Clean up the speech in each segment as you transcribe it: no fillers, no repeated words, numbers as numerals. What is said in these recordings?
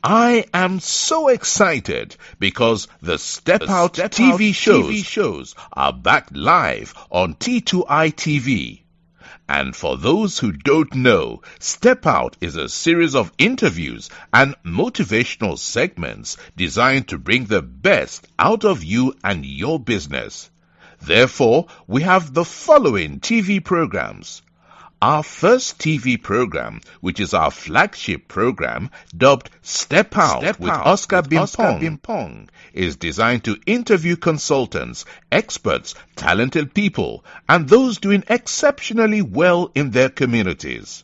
I am so excited because the Step Out TV shows are back live on T2I TV. And for those who don't know, Step Out is a series of interviews and motivational segments designed to bring the best out of you and your business. Therefore, we have the following TV programs. Our first TV program, which is our flagship program, dubbed Step Out with Oscar Bimpong, is designed to interview consultants, experts, talented people, and those doing exceptionally well in their communities.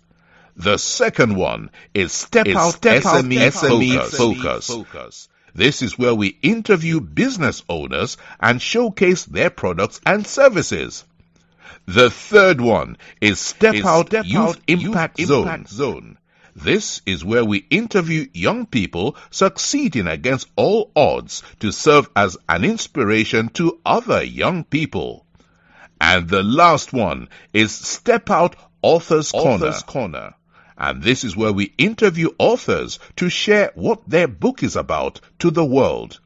The second one is Step Out SME Focus. This is where we interview business owners and showcase their products and services. The third one is Step Out Youth Impact Zone. This is where we interview young people succeeding against all odds to serve as an inspiration to other young people. And the last one is Step Out Authors Corner. And this is where we interview authors to share what their book is about to the world.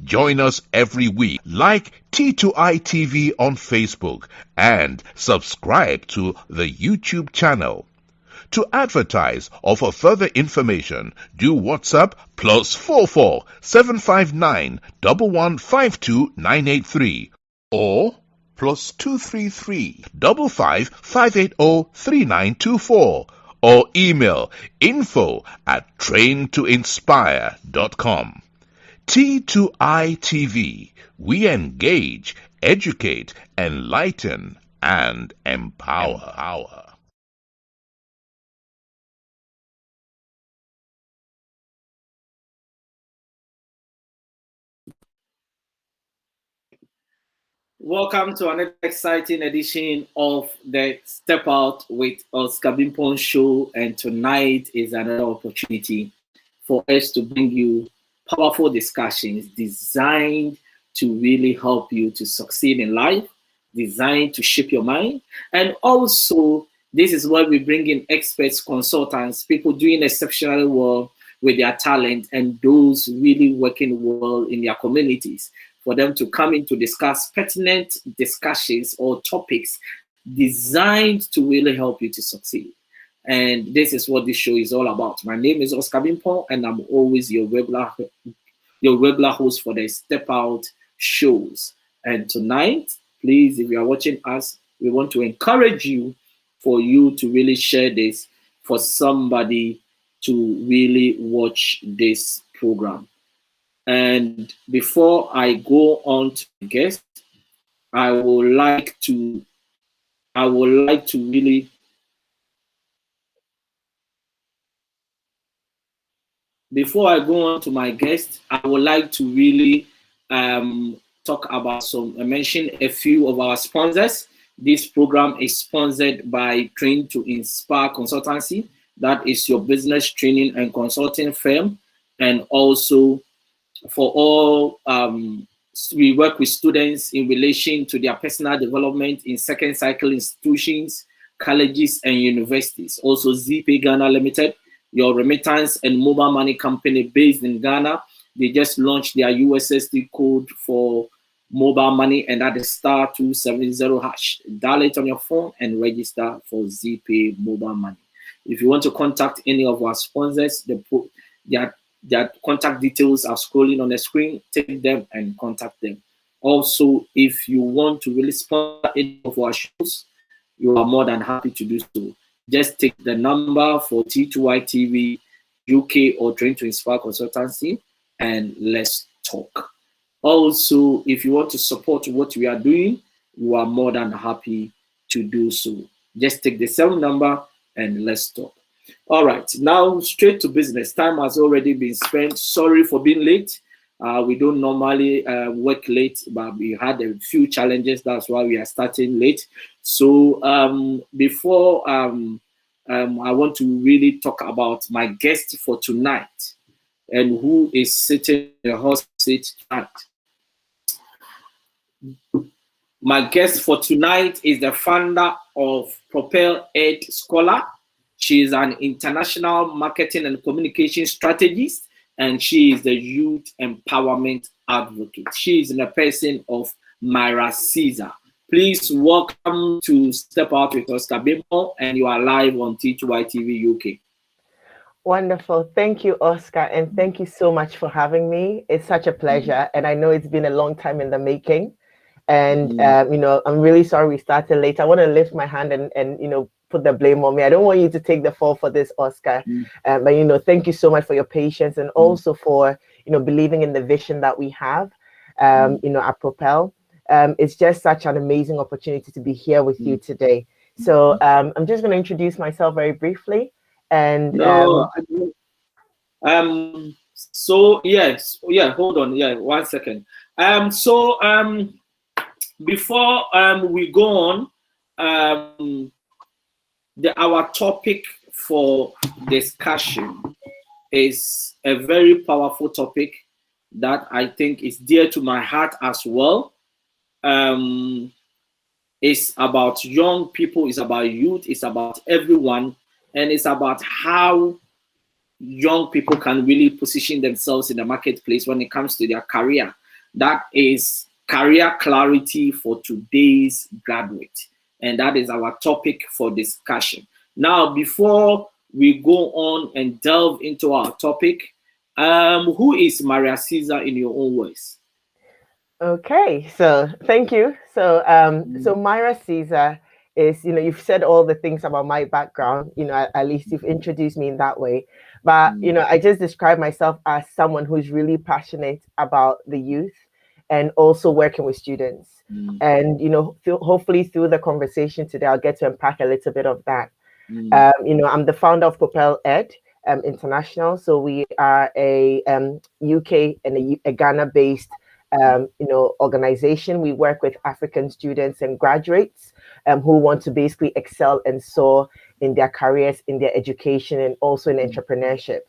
Join us every week, like T2I TV on Facebook, and subscribe to the YouTube channel. To advertise or for further information, do WhatsApp +44 759 1152 983 or +233 55 580 3924 or email info@traintoinspire.com. T2I TV, we engage, educate, enlighten, and empower. Welcome to another exciting edition of the Step Out with Oscar Bimpong show, and tonight is another opportunity for us to bring you powerful discussions designed to really help you to succeed in life, designed to shape your mind. And also, this is where we bring in experts, consultants, people doing exceptionally well with their talent, and those really working well in their communities, for them to come in to discuss pertinent discussions or topics designed to really help you to succeed. And this is what this show is all about. My name is Oscar Bimpong, and I'm always your regular host for the Step Out shows. And tonight, please, if you are watching us, we want to encourage you for you to really share this for somebody to really watch this program. And before I go on to the guest, I would like to really before I go on to my guest, I would like to really talk about mention a few of our sponsors. This program is sponsored by Train to Inspire Consultancy. That is your business training and consulting firm. And also for all, we work with students in relation to their personal development in second cycle institutions, colleges, and universities. Also ZPay Ghana Limited, your remittance and mobile money company based in Ghana. They just launched their USSD code for mobile money, and that is *270#. Dial it on your phone and register for ZPay mobile money. If you want to contact any of our sponsors, their contact details are scrolling on the screen. Take them and contact them. Also, if you want to really sponsor any of our shows, you are more than happy to do so. Just take the number for T2I TV UK or Train to Inspire Consultancy and let's talk. Also, if you want to support what we are doing, you are more than happy to do so. Just take the same number and let's talk. All right, now straight to business. Time has already been spent. Sorry for being late. We don't normally work late, but we had a few challenges. That's why we are starting late. So before I want to really talk about my guest for tonight and who is sitting in the hot seat tonight. My guest for tonight is the founder of Propel Ed Scholar. She is an international marketing and communication strategist. and she is the youth empowerment advocate. She is in the person of Myrah Caesar. Please welcome to Step Out with Oscar Bimo, and you are live on T2I TV UK. Wonderful. Thank you, Oscar. And thank you so much for having me. It's such a pleasure. And I know it's been a long time in the making. And, I'm really sorry we started late. I want to lift my hand and put the blame on me. I don't want you to take the fall for this, Oscar. But, thank you so much for your patience and also for, believing in the vision that we have, at Propel. It's just such an amazing opportunity to be here with you today. So I'm just going to introduce myself very briefly. And so yes, hold on, 1 second. Before we go on, our topic for discussion is a very powerful topic that I think is dear to my heart as well. It's about young people, it's about youth, it's about everyone. And it's about how young people can really position themselves in the marketplace when it comes to their career. That is career clarity for today's graduate. And that is our topic for discussion. Now, before we go on and delve into our topic, who is Myrah Caesar in your own words? Okay, so thank you. So Myrah Caesar is, you've said all the things about my background, at least you've introduced me in that way. But, I just describe myself as someone who's really passionate about the youth and also working with students. And, hopefully through the conversation today, I'll get to unpack a little bit of that. I'm the founder of Propel Ed International. So we are a UK and a Ghana-based organization. We work with African students and graduates who want to basically excel and soar in their careers, in their education, and also in entrepreneurship.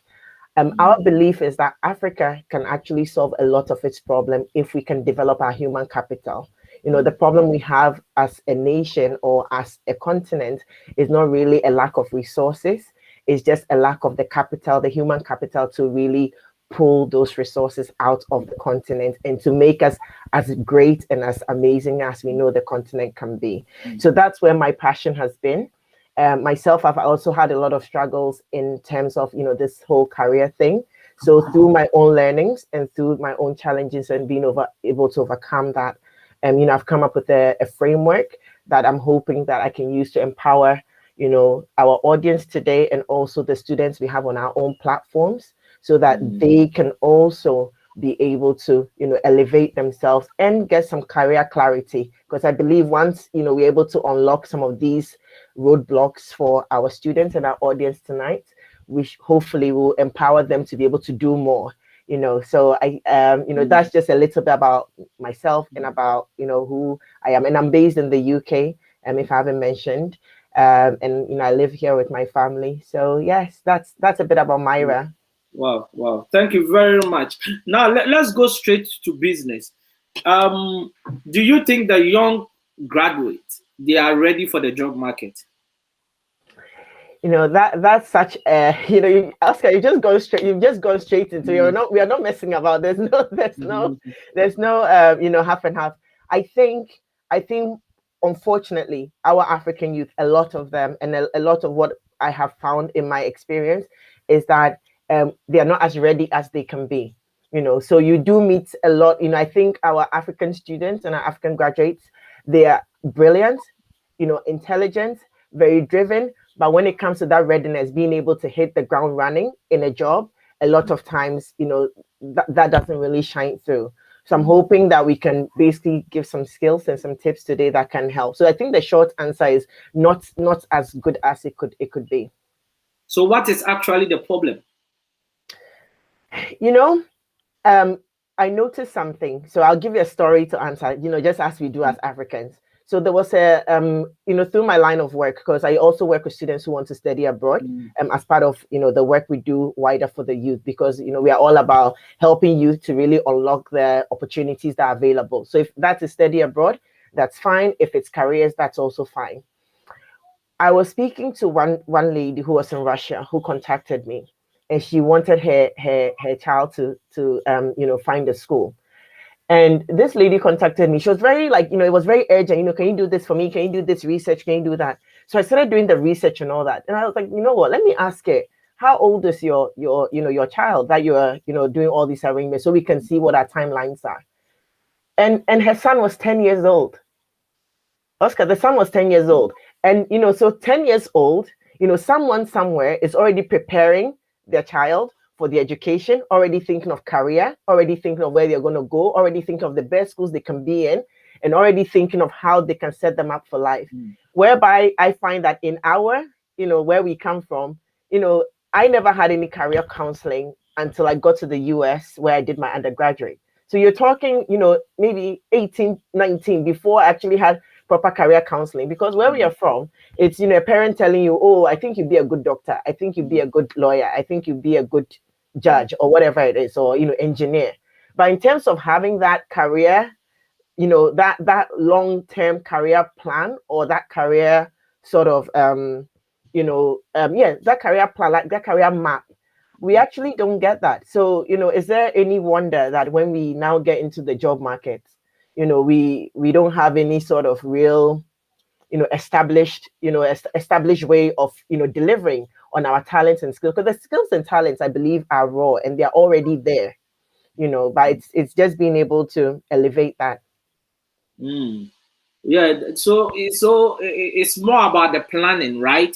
Our belief is that Africa can actually solve a lot of its problem if we can develop our human capital. The problem we have as a nation or as a continent is not really a lack of resources. It's just a lack of the capital, the human capital, to really pull those resources out of the continent and to make us as great and as amazing as we know the continent can be. So that's where my passion has been. Myself, I've also had a lot of struggles in terms of, this whole career thing. So through my own learnings and through my own challenges and being able to overcome that, I've come up with a framework that I'm hoping that I can use to empower, our audience today and also the students we have on our own platforms, so that they can also be able to, elevate themselves and get some career clarity. Because I believe once, we're able to unlock some of these roadblocks for our students and our audience tonight, we hopefully will empower them to be able to do more. So I, that's just a little bit about myself and about, who I am. And I'm based in the UK, if I haven't mentioned, and, I live here with my family. So yes, that's a bit about Myrah. Wow. Thank you very much. Now, let's go straight to business. Do you think the young graduates, they are ready for the job market? That's such a, Oscar, you've just gone straight into, we are not messing about. There's no half and half. I think unfortunately, our African youth, a lot of them, and a lot of what I have found in my experience is that they are not as ready as they can be. So you do meet a lot. I think our African students and our African graduates, they are brilliant, intelligent, very driven. But when it comes to that readiness, being able to hit the ground running in a job, a lot of times, that doesn't really shine through. So I'm hoping that we can basically give some skills and some tips today that can help. So I think the short answer is not as good as it could be. So what is actually the problem? I noticed something. So I'll give you a story to answer, just as we do as Africans. So there was a, through my line of work, because I also work with students who want to study abroad, as part of, the work we do wider for the youth, because, we are all about helping youth to really unlock the opportunities that are available. So if that's a study abroad, that's fine. If it's careers, that's also fine. I was speaking to one lady who was in Russia who contacted me. and she wanted her child to find a school. And this lady contacted me. She was very like, it was very urgent. Can you do this for me? Can you do this research? Can you do that? So I started doing the research and all that. And I was like, you know what? Let me ask her, how old is your child that you're, doing all these arrangements, so we can see what our timelines are. And her son was 10 years old. Oscar, the son was 10 years old. And, so 10 years old, someone somewhere is already preparing their child for the education, already thinking of career, already thinking of where they're going to go, already thinking of the best schools they can be in, and already thinking of how they can set them up for life. Whereby I find that in our, where we come from, I never had any career counseling until I got to the US, where I did my undergraduate. So you're talking, maybe 18, 19 before I actually had proper career counseling, because where we are from, it's, a parent telling you, oh, I think you'd be a good doctor, I think you'd be a good lawyer, I think you'd be a good judge, or whatever it is, or engineer. But in terms of having that career, that long-term career plan, or that career sort of that career plan, like that career map, we actually don't get that. So is there any wonder that when we now get into the job market, we don't have any sort of real established way of delivering on our talents and skills? Because the skills and talents, I believe, are raw and they're already there, but it's just being able to elevate that. Yeah, so it's more about the planning, right?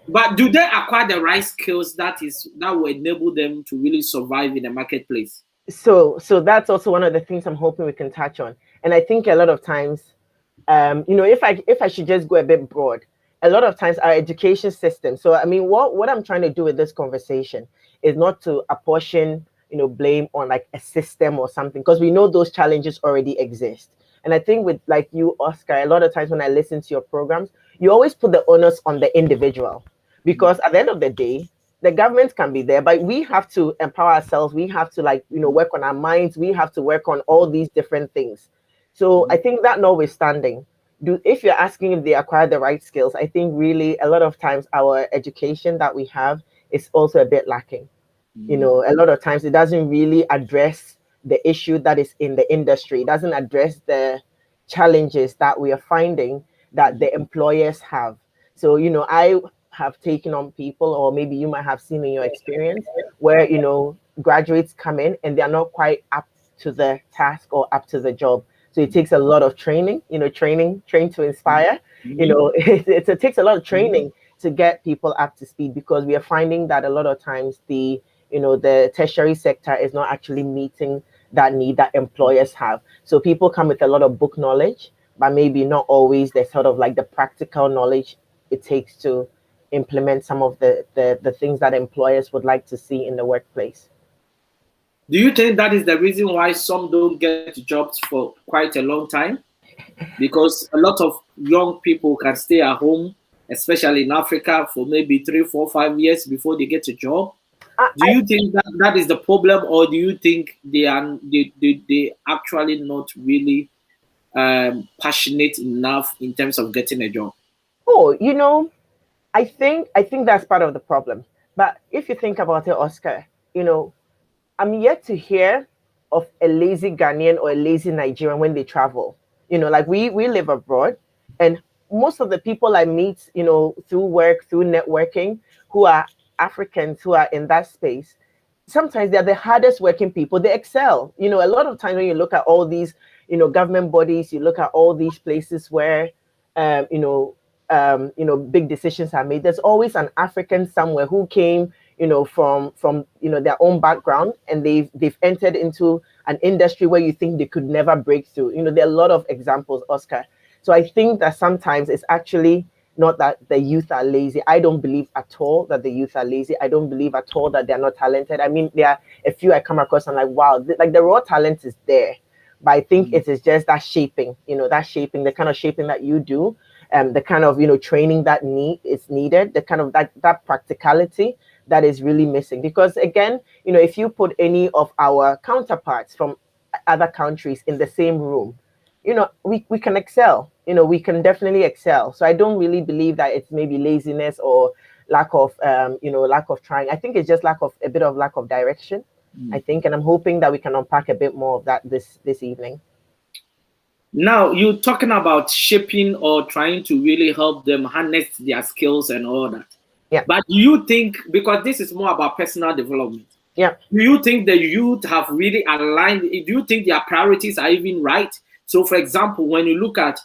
But do they acquire the right skills that will enable them to really survive in the marketplace? So that's also one of the things I'm hoping we can touch on. And I think a lot of times, if I should just go a bit broad, a lot of times our education system. So I mean, what I'm trying to do with this conversation is not to apportion, blame on like a system or something, because we know those challenges already exist. And I think with like you, Oscar, a lot of times when I listen to your programs, you always put the onus on the individual, because at the end of the day, the government can be there, but we have to empower ourselves. We have to work on our minds. We have to work on all these different things. So I think that notwithstanding, if you're asking if they acquire the right skills, I think really a lot of times our education that we have is also a bit lacking. A lot of times it doesn't really address the issue that is in the industry. It doesn't address the challenges that we are finding that the employers have. So, I have taken on people, or maybe you might have seen in your experience, where, graduates come in and they're not quite up to the task or up to the job. So it takes a lot of training, train to inspire. It takes a lot of training to get people up to speed, because we are finding that a lot of times the tertiary sector is not actually meeting that need that employers have. So people come with a lot of book knowledge, but maybe not always the sort of like the practical knowledge it takes to implement some of the things that employers would like to see in the workplace. Do you think that is the reason why some don't get jobs for quite a long time? Because a lot of young people can stay at home, especially in Africa, for maybe 3, 4, 5 years before they get a job. Do you think that is the problem, or do you think they actually not really passionate enough in terms of getting a job? Oh, I think that's part of the problem. But if you think about it, Oscar, I'm yet to hear of a lazy Ghanaian or a lazy Nigerian when they travel. Like we live abroad, and most of the people I meet, through work, through networking, who are Africans, who are in that space, sometimes they're the hardest working people. They excel. A lot of times when you look at all these, government bodies, you look at all these places where, big decisions are made. There's always an African somewhere who came, from their own background, and they've entered into an industry where you think they could never break through. There are a lot of examples, Oscar. So I think that sometimes it's actually not that the youth are lazy. I don't believe at all that the youth are lazy. I don't believe at all that they're not talented. I mean, there are a few I come across, I'm like, wow, like the raw talent is there. But I think it is just that shaping, the kind of shaping that you do, the kind of, training that is needed, the kind of that practicality that is really missing. Because again, if you put any of our counterparts from other countries in the same room, we can excel. We can definitely excel. So I don't really believe that it's maybe laziness or lack of lack of trying. I think it's just a bit of lack of direction. I think, and I'm hoping that we can unpack a bit more of that this evening. Now, you're talking about shaping or trying to really help them harness their skills and all that. Yeah. But do you think, because this is more about personal development, yeah, do you think the youth have really aligned? Do you think their priorities are even right? So, for example, when you look at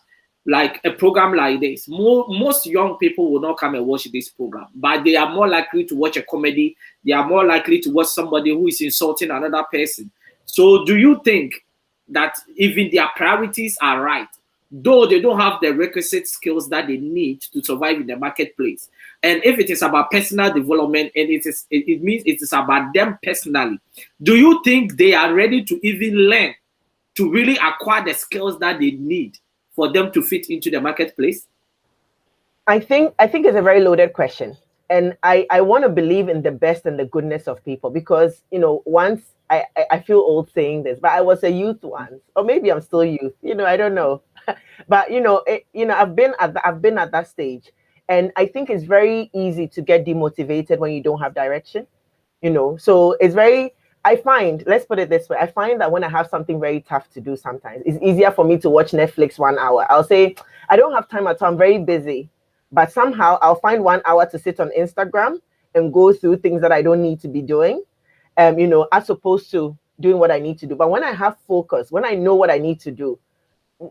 like a program like this, most young people will not come and watch this program, but they are more likely to watch a comedy. They are more likely to watch somebody who is insulting another person. So, do you think that even their priorities are right, though they don't have the requisite skills that they need to survive in the marketplace? And if it is about personal development and it means it is about them personally, do you think they are ready to even learn to really acquire the skills that they need for them to fit into the marketplace? I think it's a very loaded question. And I want to believe in the best and the goodness of people, because, once I feel old saying this, but I was a youth once, or maybe I'm still youth, I don't know. But, I've been at that stage. And I think it's very easy to get demotivated when you don't have direction, So it's let's put it this way. I find that when I have something very tough to do, sometimes it's easier for me to watch Netflix 1 hour. I'll say, I don't have time at all, I'm very busy. But somehow I'll find 1 hour to sit on Instagram and go through things that I don't need to be doing, as opposed to doing what I need to do. But when I have focus, when I know what I need to do,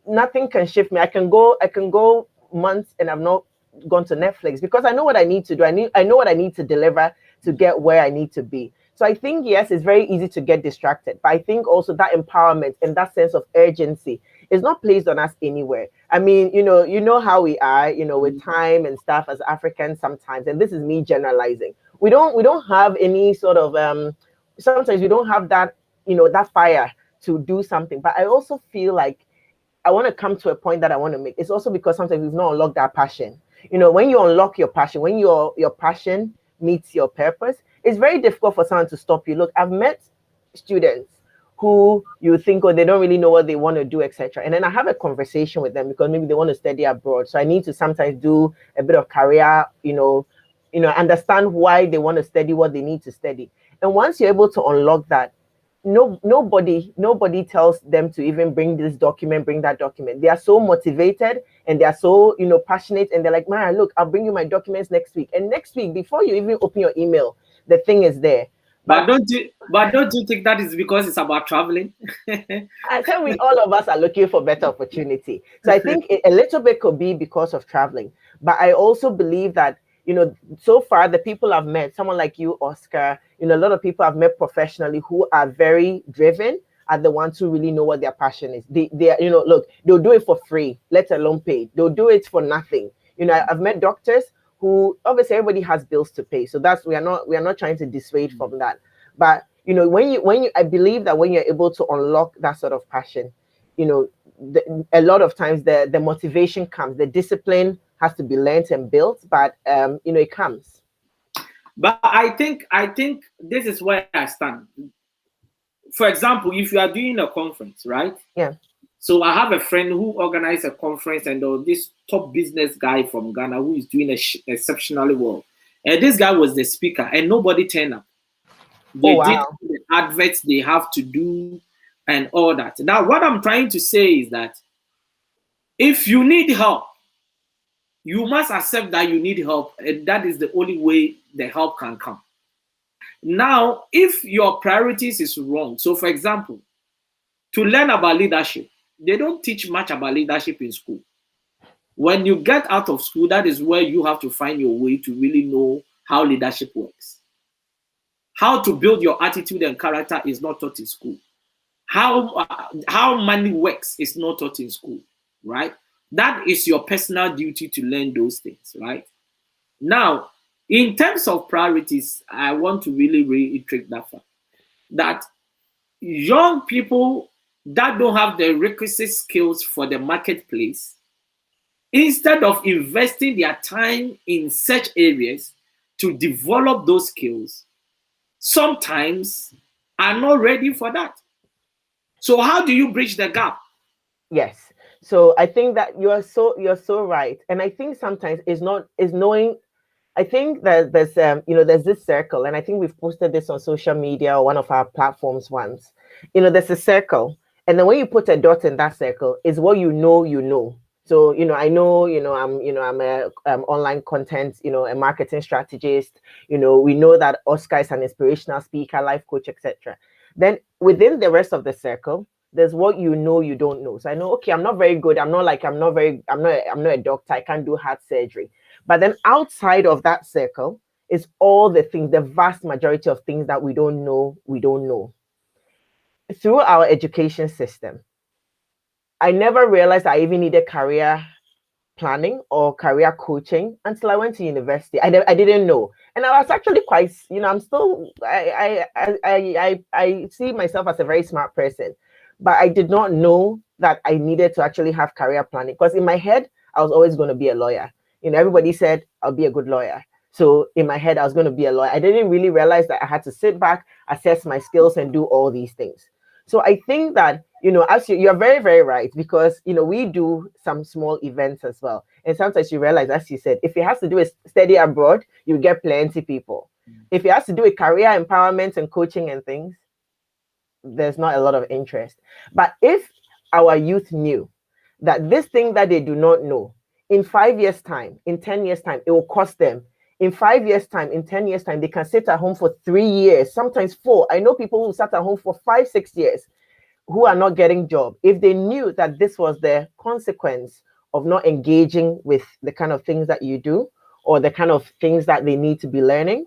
nothing can shift me. I can go months and I've not gone to Netflix because I know what I need to do. I know what I need to deliver to get where I need to be. So I think, yes, it's very easy to get distracted. But I think also that empowerment and that sense of urgency is not placed on us anywhere. I mean, you know how we are, with time and stuff as Africans sometimes, and this is me generalizing. We don't have any sort of sometimes we don't have that, that fire to do something. But I also feel like I want to come to a point that I want to make. It's also because sometimes we've not unlocked that passion. When you unlock your passion, when your passion meets your purpose, it's very difficult for someone to stop you. Look, I've met students who you think, oh, they don't really know what they want to do, etc. And then I have a conversation with them because maybe they want to study abroad. So I need to sometimes do a bit of career, understand why they want to study what they need to study. And once you're able to unlock that, nobody tells them to even bring this document, bring that document. They are so motivated and they are so, passionate, and they're like, Myrah, look, I'll bring you my documents next week. And next week, before you even open your email, the thing is there. But don't you think that is because it's about traveling? I think all of us are looking for better opportunity. So I think a little bit could be because of traveling. But I also believe that, so far the people I've met, someone like you, Oscar, a lot of people I've met professionally who are very driven, are the ones who really know what their passion is. They are, look, they'll do it for free, let alone paid. They'll do it for nothing. I've met doctors who, obviously everybody has bills to pay. So we are not trying to dissuade from that. But, I believe that when you're able to unlock that sort of passion, a lot of times the motivation comes, the discipline has to be learned and built, but it comes. But I think this is where I stand. For example, if you are doing a conference, right? Yeah. So I have a friend who organized a conference, and this top business guy from Ghana who is doing exceptionally well. And this guy was the speaker, and nobody turned up. They did the adverts they have to do and all that. Now, what I'm trying to say is that if you need help, you must accept that you need help, and that is the only way the help can come. Now, if your priorities is wrong, so for example, to learn about leadership, they don't teach much about leadership in school. When you get out of school, that is where you have to find your way to really know how leadership works. How to build your attitude and character is not taught in school. How money works is not taught in school, right? That is your personal duty to learn those things, right? Now, in terms of priorities, I want to really reiterate that fact that young people that don't have the requisite skills for the marketplace, instead of investing their time in such areas to develop those skills, sometimes are not ready for that. So how do you bridge the gap? Yes. So I think that you're so right. And I think sometimes it's knowing I think that there's there's this circle, and I think we've posted this on social media or one of our platforms once. There's a circle, and then when you put a dot in that circle, is what you know, you know. So I know, I'm a online content, a marketing strategist. We know that Oscar is an inspirational speaker, life coach, etc. Then within the rest of the circle, there's what you know you don't know. So I know, okay, I'm not very good. I'm not a doctor. I can't do heart surgery. But then outside of that circle is all the things, the vast majority of things that we don't know, Through our education system, I never realized I even needed career planning or career coaching until I went to university. I didn't know. And I was actually quite, I'm still, I see myself as a very smart person, but I did not know that I needed to actually have career planning, because in my head, I was always going to be a lawyer. Everybody said I'll be a good lawyer. So in my head, I was going to be a lawyer. I didn't really realize that I had to sit back, assess my skills, and do all these things. So I think that, as you're very, very right, because, we do some small events as well. And sometimes you realize, as you said, if it has to do with study abroad, you get plenty people. If it has to do with career empowerment and coaching and things, there's not a lot of interest. But if our youth knew that this thing that they do not know, in 5 years' time, in 10 years' time, it will cost them. In 5 years' time, in 10 years' time, they can sit at home for 3 years, sometimes 4. I know people who sat at home for 5, 6 years who are not getting job. If they knew that this was the consequence of not engaging with the kind of things that you do, or the kind of things that they need to be learning,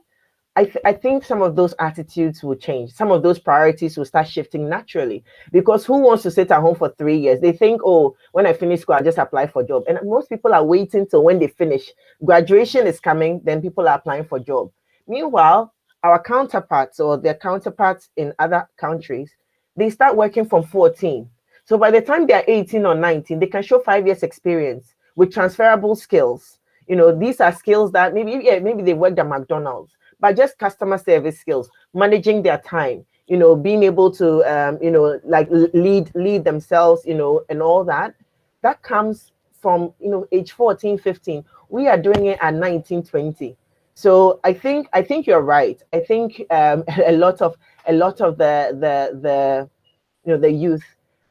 I think some of those attitudes will change. Some of those priorities will start shifting naturally. Because who wants to sit at home for 3 years? They think, oh, when I finish school, I'll just apply for a job. And most people are waiting till when they finish. Graduation is coming, then people are applying for a job. Meanwhile, our counterparts or their counterparts in other countries, they start working from 14. So by the time they're 18 or 19, they can show 5 years experience with transferable skills. These are skills that maybe they worked at McDonald's, but just customer service skills, managing their time, being able to, like lead themselves, and all that. That comes from, age 14, 15. We are doing it at 19, 20. So I think you're right. I think a lot of the youth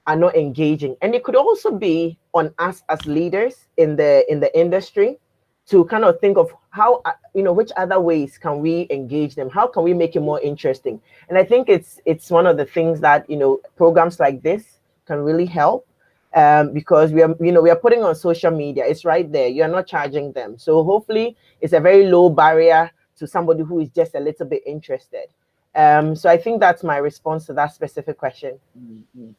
are not engaging, and it could also be on us as leaders in the industry to kind of think of how which other ways can we engage them, how can we make it more interesting. And I think it's one of the things that programs like this can really help, because we are putting on social media. It's right there, you're not charging them, so hopefully it's a very low barrier to somebody who is just a little bit interested. So I think that's my response to that specific question. Mm-hmm.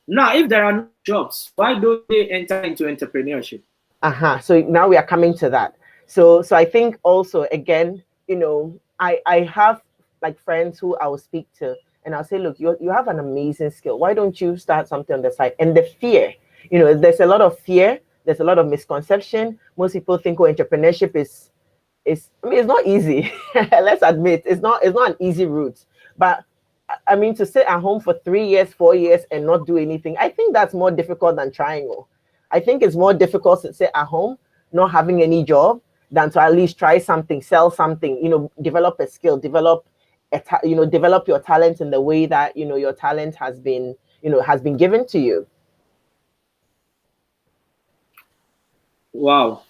Now, if there are no jobs, why don't they enter into entrepreneurship? So now we are coming to that. So I think also, again, I have like friends who I will speak to, and I'll say, look, you have an amazing skill. Why don't you start something on the side? And the fear, there's a lot of fear. There's a lot of misconception. Most people think, entrepreneurship is it's not easy. Let's admit, it's not an easy route. But I mean, to sit at home for 3 years, 4 years and not do anything, I think that's more difficult than trying. I think it's more difficult to sit at home, not having any job, than to at least try something, sell something, develop a skill, develop your talent in the way that, your talent has been given to you. Wow.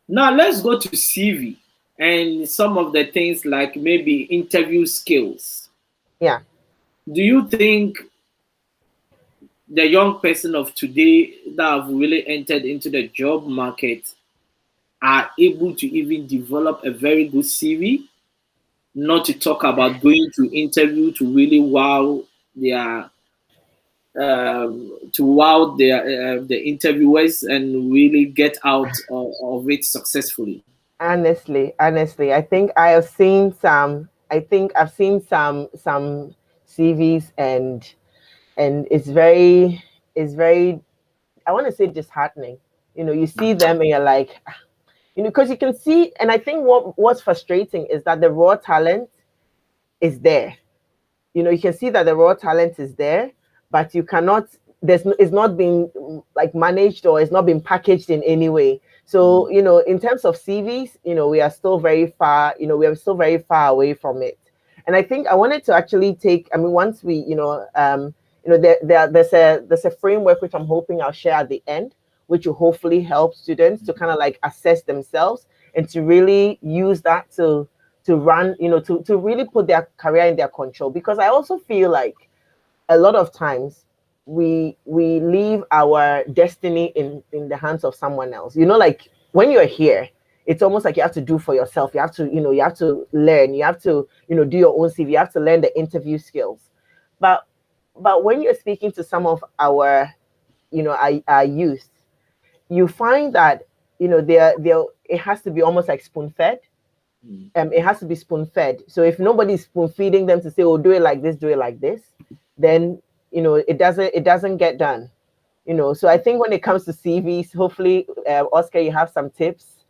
Now let's go to CV and some of the things like maybe interview skills. Yeah. Do you think the young person of today that have really entered into the job market are able to even develop a very good CV? Not to talk about going to interview to really wow their the interviewers and really get out of it successfully. Honestly, I think I've seen some CVs, and it's very, I want to say, disheartening. You see them and you're like, because you can see, and I think what's frustrating is that the raw talent is there. You can see that the raw talent is there, but you cannot, it's not being like managed, or it's not being packaged in any way. So, in terms of CVs, we are still very far, we are still very far away from it. And I think I wanted to actually take, I mean, once we, there's a framework which I'm hoping I'll share at the end, which will hopefully help students to kind of like assess themselves and to really use that to run, to really put their career in their control. Because I also feel like a lot of times we leave our destiny in the hands of someone else. Like when you're here, it's almost like you have to do for yourself. You have to, you have to learn, you have to, do your own CV, you have to learn the interview skills. But when you're speaking to some of our, our youth, you find that, they're it has to be almost like spoon fed. It has to be spoon fed. So if nobody's spoon feeding them to say, "Oh, do it like this, do it like this," then it doesn't get done. So I think when it comes to CVs, hopefully, Oscar, you have some tips,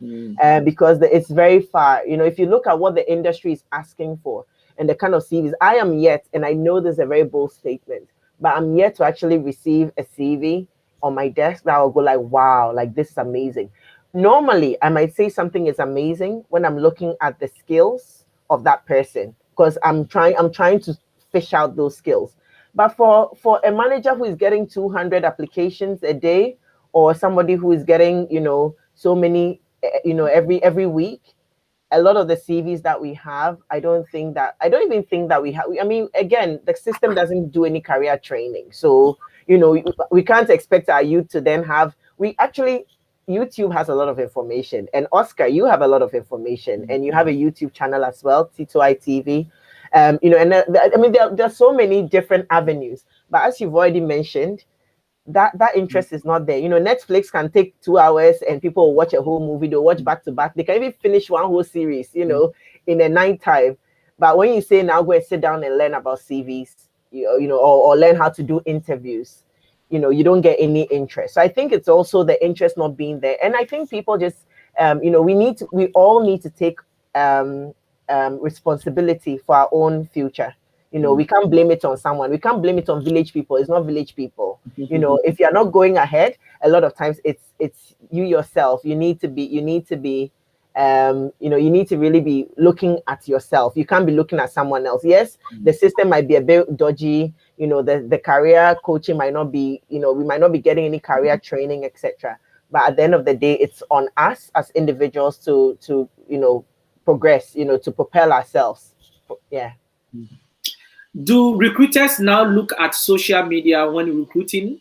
because it's very far. If you look at what the industry is asking for and the kind of CVs, I am yet, and I know this is a very bold statement, but I'm yet to actually receive a CV on my desk that will go like, wow, like this is amazing. Normally, I might say something is amazing when I'm looking at the skills of that person, because I'm trying to fish out those skills. But for a manager who is getting 200 applications a day, or somebody who is getting, so many, every week, a lot of the CVs that we have, I don't even think that we have. I mean, again, the system doesn't do any career training. So, we can't expect our youth to then have, we actually, YouTube has a lot of information. And Oscar, you have a lot of information, and you have a YouTube channel as well, T2I TV. And I mean, there's so many different avenues. But as you've already mentioned, that interest is not there. Netflix can take 2 hours and people will watch a whole movie. They'll watch back to back. They can even finish one whole series, in a night time. But when you say now go and sit down and learn about CVs, or learn how to do interviews, you don't get any interest. So I think it's also the interest not being there. And I think people just, we all need to take responsibility for our own future. We can't blame it on someone. We can't blame it on village people. It's not village people. If you're not going ahead, a lot of times it's you yourself. You need to be, you need to really be looking at yourself. You can't be looking at someone else. Yes, the system might be a bit dodgy. The career coaching might not be, we might not be getting any career training, etc. But at the end of the day, it's on us as individuals to progress, to propel ourselves. Yeah. Do recruiters now look at social media when recruiting?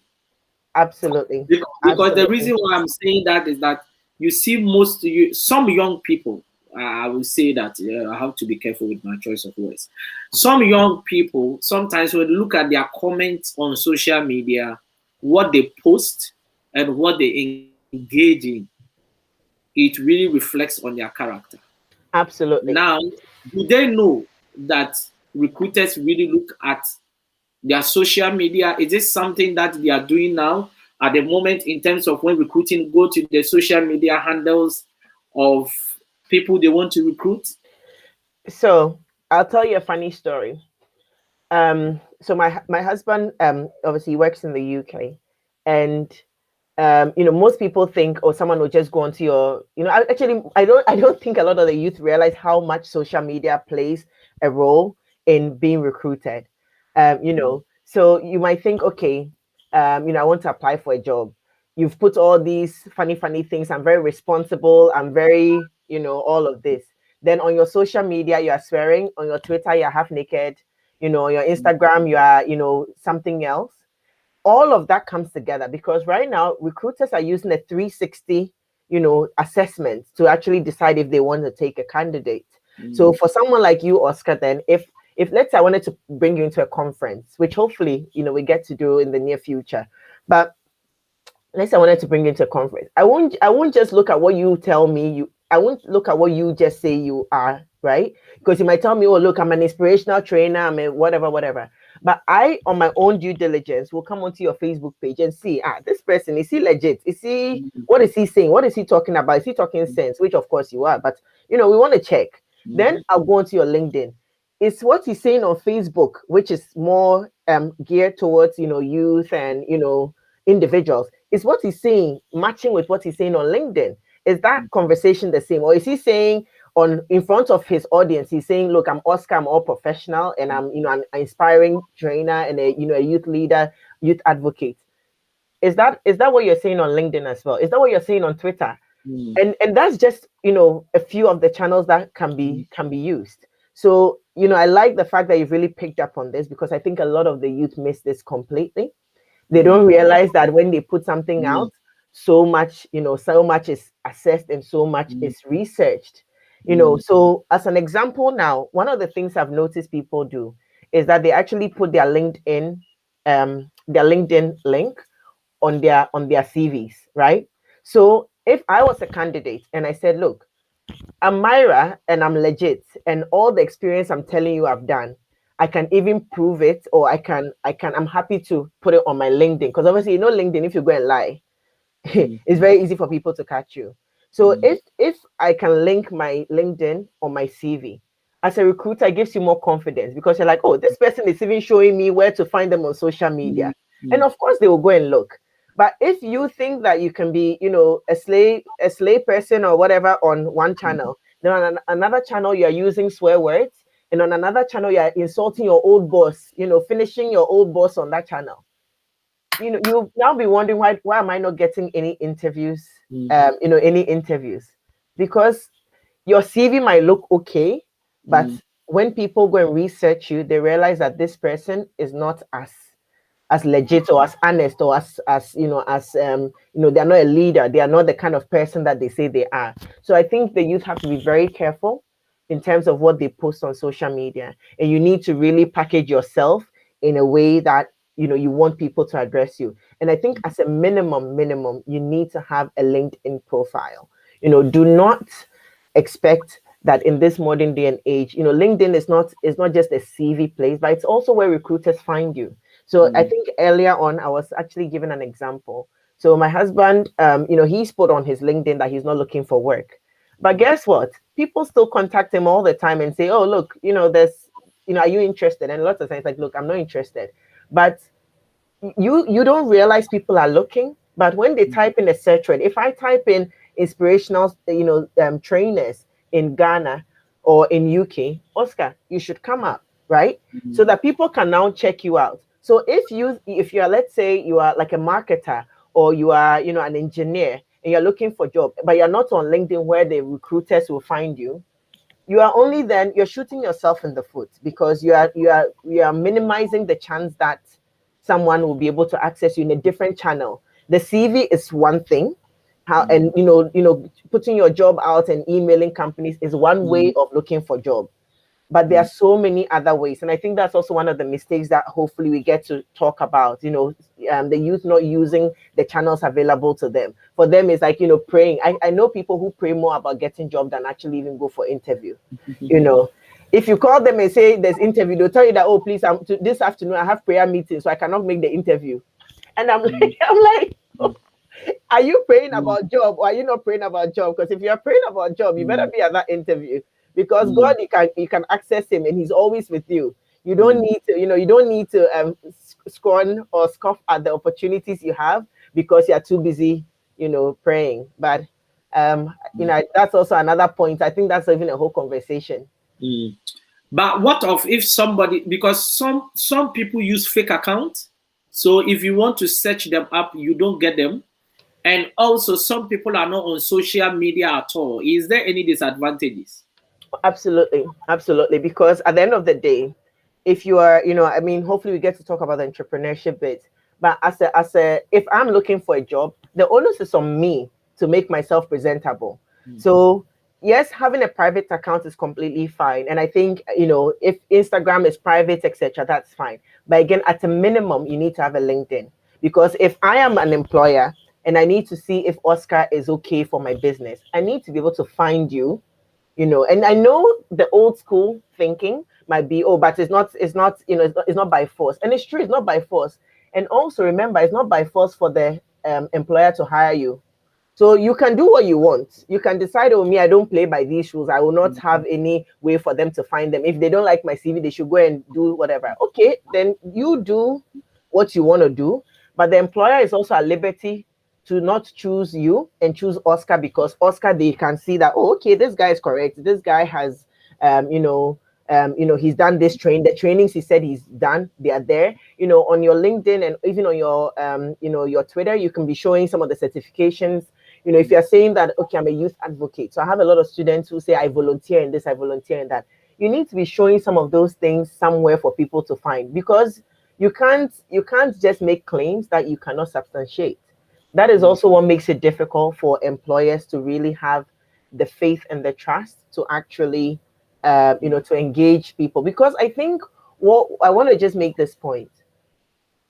Absolutely. Because the reason why I'm saying that is that you see some young people, I will say that, I have to be careful with my choice of words. Some young people, sometimes when you look at their comments on social media, what they post and what they engage in, it really reflects on their character. Absolutely. Now, do they know that recruiters really look at their social media? Is this something that they are doing now at the moment in terms of when recruiting go to the social media handles of people they want to recruit? So I'll tell you a funny story. So my husband obviously works in the UK, and most people think, oh, someone will just go onto your, I don't think a lot of the youth realize how much social media plays a role in being recruited. So you might think, okay, I want to apply for a job. You've put all these funny things. I'm very responsible. I'm very, all of this. Then on your social media, you are swearing. On your Twitter, you're half naked. On your Instagram, you are, something else. All of that comes together because right now recruiters are using a 360 assessment to actually decide if they want to take a candidate. So for someone like you, Oscar, then if let's say I wanted to bring you into a conference, which hopefully we get to do in the near future, but let's say I wanted to bring you into a conference, I won't just look at what you tell me. I won't look at what you just say you are, right? Because you might tell me, oh, look, I'm an inspirational trainer, I'm a whatever. But I, on my own due diligence, will come onto your Facebook page and see, this person, is he legit? Is he, what is he saying? What is he talking about? Is he talking sense? Which of course you are, but we want to check. Then I'll go onto your LinkedIn. It's what he's saying on Facebook, which is more geared towards, youth and, individuals. Is what he's saying matching with what he's saying on LinkedIn? is that conversation the same, or is he saying in front of his audience, he's saying, look, I'm Oscar, I'm all professional, and I'm an inspiring trainer and a youth leader, youth advocate? Is that what you're saying on LinkedIn as well? Is that what you're saying on Twitter? And that's just a few of the channels that can be used. So I like the fact that you've really picked up on this, because I think a lot of the youth miss this completely. They don't realize that when they put something out, so much is assessed and so much is researched. So as an example, now one of the things I've noticed people do is that they actually put their LinkedIn link on their CVs, right? So if I was a candidate and I said, look, I'm Myrah and I'm legit, and all the experience I'm telling you I've done, I can even prove it, or I'm happy to put it on my LinkedIn, because obviously LinkedIn, if you go and lie, it's very easy for people to catch you. So if I can link my LinkedIn on my CV, as a recruiter, it gives you more confidence, because you're like, oh, this person is even showing me where to find them on social media. And of course they will go and look. But if you think that you can be, a slave person or whatever on one channel, then on another channel you're using swear words, and on another channel you're insulting your old boss, finishing your old boss on that channel, you'll now be wondering why am I not getting any interviews? Any interviews, because your CV might look okay, but when people go and research you, they realize that this person is not as legit or as honest or as they're not a leader. They are not the kind of person that they say they are. So I think the youth have to be very careful in terms of what they post on social media, and you need to really package yourself in a way that you want people to address you. And I think as a minimum, you need to have a LinkedIn profile. Do not expect that in this modern day and age, LinkedIn is not just a CV place, but it's also where recruiters find you. So I think earlier on, I was actually given an example. So my husband, he's put on his LinkedIn that he's not looking for work. But guess what? People still contact him all the time and say, oh, look, there's, are you interested? And lots of times, like, look, I'm not interested. But you don't realize people are looking. But when they type in a search word, if I type in inspirational, trainers in Ghana or in UK, Oscar, you should come up, right? So that people can now check you out. So if you are, let's say you are like a marketer, or you are, an engineer, and you're looking for a job, but you're not on LinkedIn where the recruiters will find you, you're shooting yourself in the foot, because you are minimizing the chance that someone will be able to access you in a different channel. The CV is one thing, and putting your job out and emailing companies is one way of looking for job. But there are so many other ways. And I think that's also one of the mistakes that hopefully we get to talk about, the youth not using the channels available to them. For them, it's like, praying. I know people who pray more about getting job than actually even go for interview. If you call them and say there's interview, they'll tell you that, oh, please, this afternoon I have prayer meeting, so I cannot make the interview. And I'm like, oh, are you praying about job, or are you not praying about job? Because if you're praying about job, you better be at that interview. Because God, you can access him, and he's always with you. You don't need to scorn or scoff at the opportunities you have, because you're too busy praying. But that's also another point. I think that's even a whole conversation. But what of if somebody, because some people use fake accounts, so if you want to search them up, you don't get them. And also some people are not on social media at all. Is there any disadvantages? Absolutely. Because at the end of the day, if you are, hopefully we get to talk about the entrepreneurship bit. But if I'm looking for a job, the onus is on me to make myself presentable. So yes, having a private account is completely fine. And I think, if Instagram is private, etc., that's fine. But again, at a minimum, you need to have a LinkedIn. Because if I am an employer and I need to see if Oscar is okay for my business, I need to be able to find you. And I know the old school thinking might be, oh, but it's not by force. And it's true, it's not by force. And also remember, it's not by force for the employer to hire you. So you can do what you want. You can decide, oh, me, I don't play by these rules. I will not have any way for them to find them. If they don't like my CV, they should go and do whatever. Okay, then you do what you want to do. But the employer is also at liberty to not choose you and choose Oscar, because Oscar, they can see that, oh, okay, this guy is correct. This guy has, he's done this the trainings he said he's done, they are there. On your LinkedIn and even on your, your Twitter, you can be showing some of the certifications. If you're saying that, okay, I'm a youth advocate. So I have a lot of students who say, I volunteer in this, I volunteer in that. You need to be showing some of those things somewhere for people to find, because you can't just make claims that you cannot substantiate. That is also what makes it difficult for employers to really have the faith and the trust to actually, to engage people. Because I think what I want to just make this point,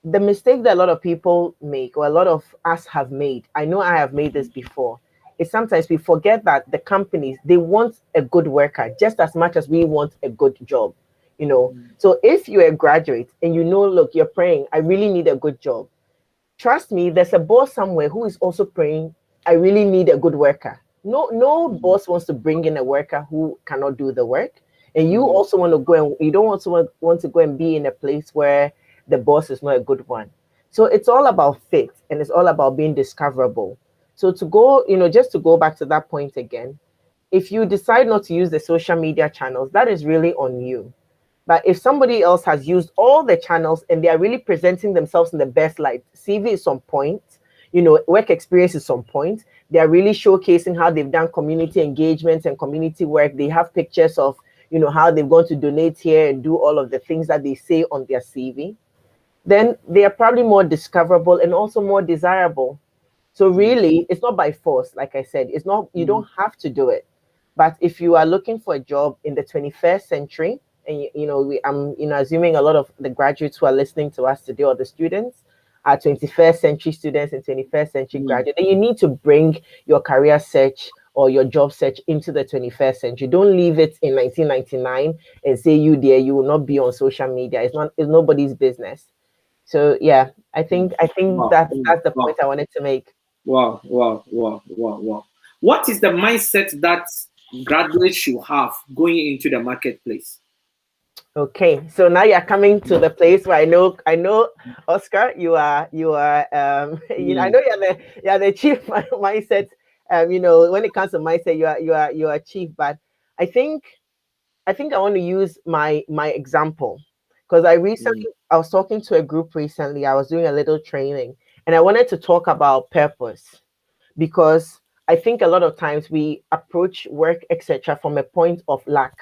the mistake that a lot of people make, or a lot of us have made, I know I have made this before, is sometimes we forget that the companies, they want a good worker just as much as we want a good job. So if you're a graduate and look, you're praying, I really need a good job. Trust me, there's a boss somewhere who is also praying, I really need a good worker. No boss wants to bring in a worker who cannot do the work. And you also want to go, and you don't want to go and be in a place where the boss is not a good one. So it's all about fit, and it's all about being discoverable. So to go, just to go back to that point again, if you decide not to use the social media channels, that is really on you. But if somebody else has used all the channels and they are really presenting themselves in the best light, CV is on point, work experience is on point, they are really showcasing how they've done community engagements and community work. They have pictures of, how they've gone to donate here and do all of the things that they say on their CV, then they are probably more discoverable and also more desirable. So really, it's not by force, like I said. It's not, you don't have to do it. But if you are looking for a job in the 21st century, and I'm assuming a lot of the graduates who are listening to us today, or the students, are 21st century students and 21st century graduates, then you need to bring your career search or your job search into the 21st century. Don't leave it in 1999 and say you will not be on social media. It's nobody's business. So yeah, I think Wow, that's the wow, point I wanted to make. wow, wow, wow, wow, wow. What is the mindset that graduates should have going into the marketplace? Okay, so now you're coming to the place where I know, Oscar, I know you're the chief mindset. When it comes to mindset, you are chief. But I think I want to use my example, because I was talking to a group recently. I was doing a little training, and I wanted to talk about purpose, because I think a lot of times we approach work, etc., from a point of lack.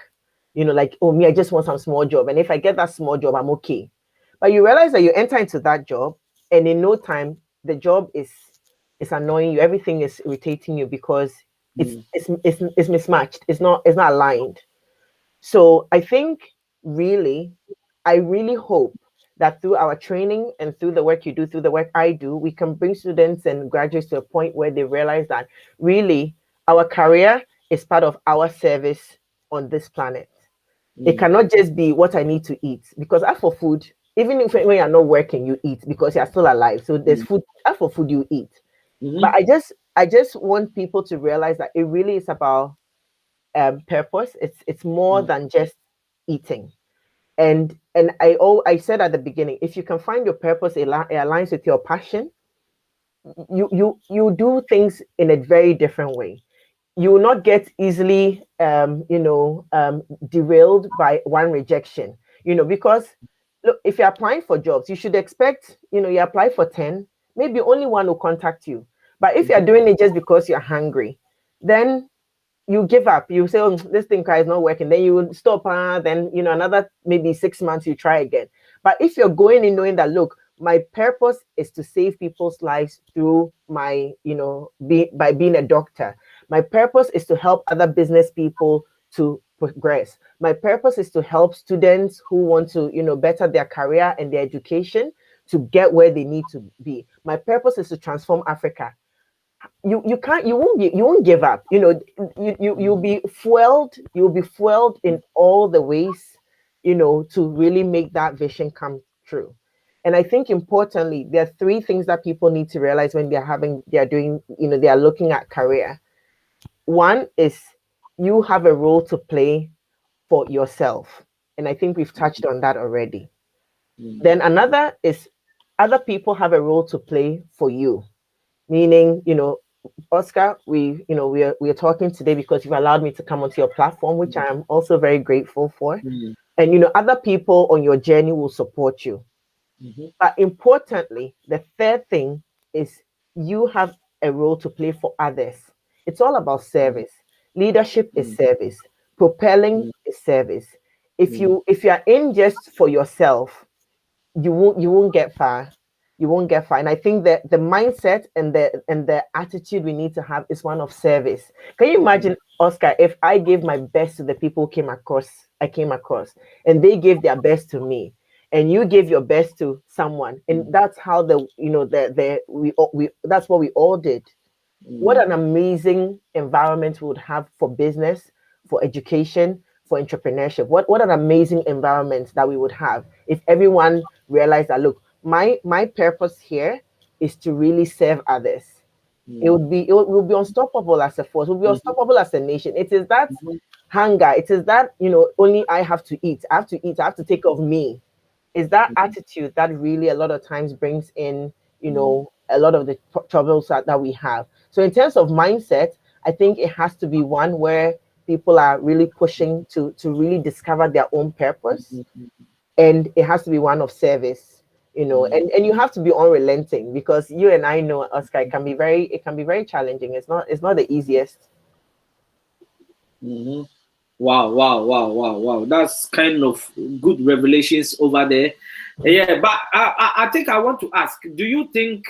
Like, oh, me, I just want some small job. And if I get that small job, I'm okay. But you realize that you enter into that job, and in no time, the job is annoying you. Everything is irritating you because it's mismatched. It's not aligned. So I think really, I really hope that through our training and through the work you do, through the work I do, we can bring students and graduates to a point where they realize that really our career is part of our service on this planet. It cannot just be what I need to eat, because as for food, even if when you're not working, you eat because you're still alive. So there's food, as for food, you eat. But I just want people to realize that it really is about purpose. It's more than just eating. And I said at the beginning, if you can find your purpose, it aligns with your passion, you do things in a very different way. You will not get easily derailed by one rejection, because look, if you're applying for jobs, you should expect, you apply for 10, maybe only one will contact you. But if you're doing it just because you're hungry, then you give up. You say, oh, this thing is not working. Then you will stop. Then, another maybe 6 months, you try again. But if you're going in knowing that, look, my purpose is to save people's lives through my, by being a doctor. My purpose is to help other business people to progress. My purpose is to help students who want to, better their career and their education to get where they need to be. My purpose is to transform Africa. You won't give up. You'll be fueled in all the ways, to really make that vision come true. And I think importantly, there are three things that people need to realize when they are looking at career. One is you have a role to play for yourself. And I think we've touched on that already. Then another is other people have a role to play for you. meaning, Oscar, we are talking today because you've allowed me to come onto your platform, which I am also very grateful for. And other people on your journey will support you. But importantly, the third thing is you have a role to play for others. It's all about service. Leadership is service. Propelling is service. If you are in just for yourself, you won't get far. You won't get far. And I think that the mindset and the attitude we need to have is one of service. Can you imagine, Oscar, if I gave my best to the people I came across, and they gave their best to me, and you gave your best to someone, and that's how we that's what we all did. What an amazing environment we would have for business, for education, for entrepreneurship. What an amazing environment that we would have if everyone realized that, look, my purpose here is to really serve others. It would be unstoppable as a force. It would be unstoppable as a nation. It is that hunger. It is that, only I have to eat. I have to eat. I have to take care of me. Is that attitude that really a lot of times brings in, a lot of the troubles that we have. So in terms of mindset, I think it has to be one where people are really pushing to really discover their own purpose, and it has to be one of service, and you have to be unrelenting, because you and I know, Oscar, it can be very challenging. It's not the easiest. Wow. That's kind of good revelations over there. Yeah, but I think I want to ask, do you think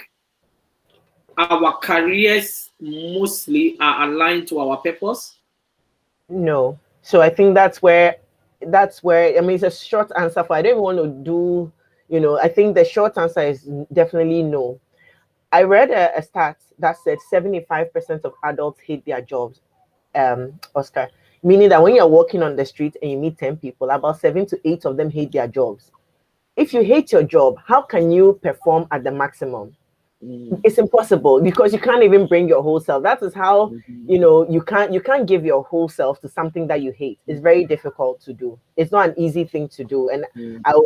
our careers mostly are aligned to our purpose? No. So I think that's where I mean, it's a short answer for, I don't even want to do, I think the short answer is definitely no. I read a stat that said 75% of adults hate their jobs, Oscar, meaning that when you're walking on the street and you meet 10 people, about 7 to 8 of them hate their jobs. If you hate your job, how can you perform at the maximum? It's impossible, because you can't even bring your whole self. That is how, you can't give your whole self to something that you hate. It's very difficult to do. It's not an easy thing to do. And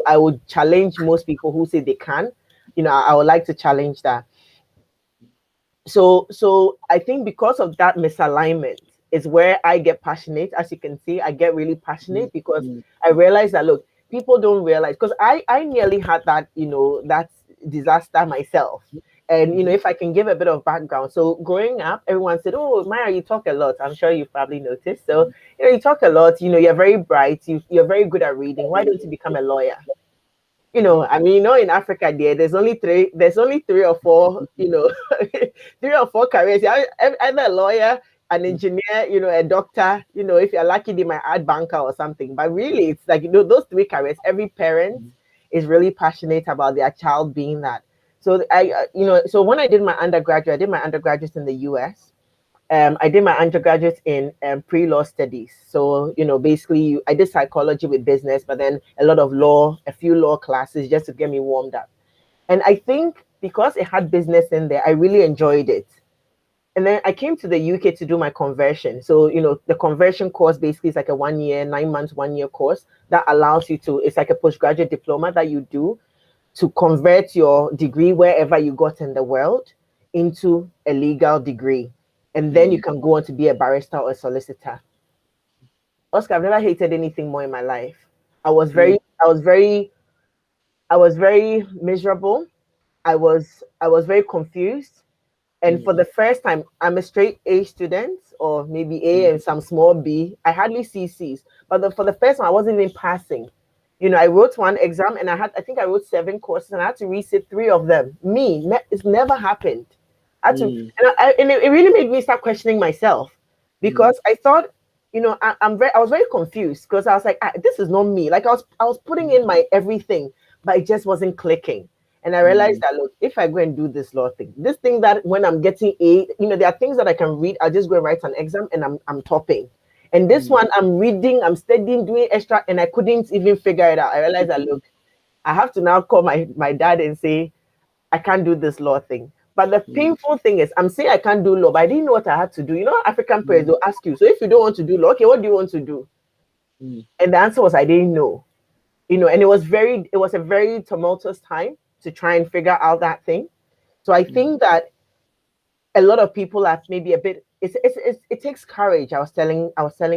I would challenge most people who say they can. I would like to challenge that. So I think because of that misalignment is where I get passionate. As you can see, I get really passionate because I realize that, look, people don't realize, because I nearly had that disaster myself. And if I can give a bit of background, so growing up, everyone said, "Oh, Myrah, you talk a lot." I'm sure you probably noticed. So you talk a lot. You're very bright. You're very good at reading. Why don't you become a lawyer? I mean, in Africa, there's only three or four, three or four careers. You're either a lawyer, an engineer, a doctor. If you're lucky, they might add banker or something. But really, it's like, those three careers. Every parent is really passionate about their child being that. So so when I did my undergraduate in the US. I did my undergraduate in pre-law studies. So, basically, I did psychology with business, but then a few law classes just to get me warmed up. And I think because it had business in there, I really enjoyed it. And then I came to the UK to do my conversion. So, the conversion course basically is like a 1 year, 9 months, 1 year course that allows you it's like a postgraduate diploma that you do to convert your degree wherever you got in the world into a legal degree. And then you can go on to be a barrister or a solicitor. Oscar, I've never hated anything more in my life. I was very miserable. I was very confused. And for the first time, I'm a straight A student, or maybe A and some small B. I hardly see C's. But for the first time, I wasn't even passing. I wrote one exam, and I think I wrote 7 courses, and I had to resit 3 of them. It's never happened. I had to, and it really made me start questioning myself, because I thought, I was very confused, because I was like, this is not me. Like, I was putting in my everything, but it just wasn't clicking. And I realized that, look, if I go and do this law thing, this thing that when I'm getting A, there are things that I can read. I'll just go and write an exam, and I'm topping. And this one, I'm reading, I'm studying, doing extra, and I couldn't even figure it out. I realized that, look, I have to now call my dad and say, I can't do this law thing. But the painful thing is, I'm saying I can't do law, but I didn't know what I had to do. African parents will ask you, so if you don't want to do law, okay, what do you want to do? And the answer was, I didn't know. And it was a very tumultuous time to try and figure out that thing. So I think that a lot of people are maybe a bit, it takes courage. I was telling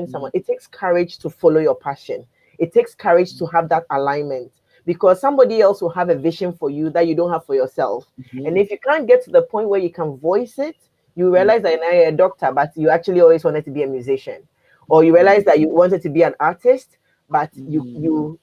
someone, it takes courage to follow your passion. It takes courage to have that alignment, because somebody else will have a vision for you that you don't have for yourself. And if you can't get to the point where you can voice it, you realize that now you're a doctor, but you actually always wanted to be a musician, or you realize that you wanted to be an artist, but you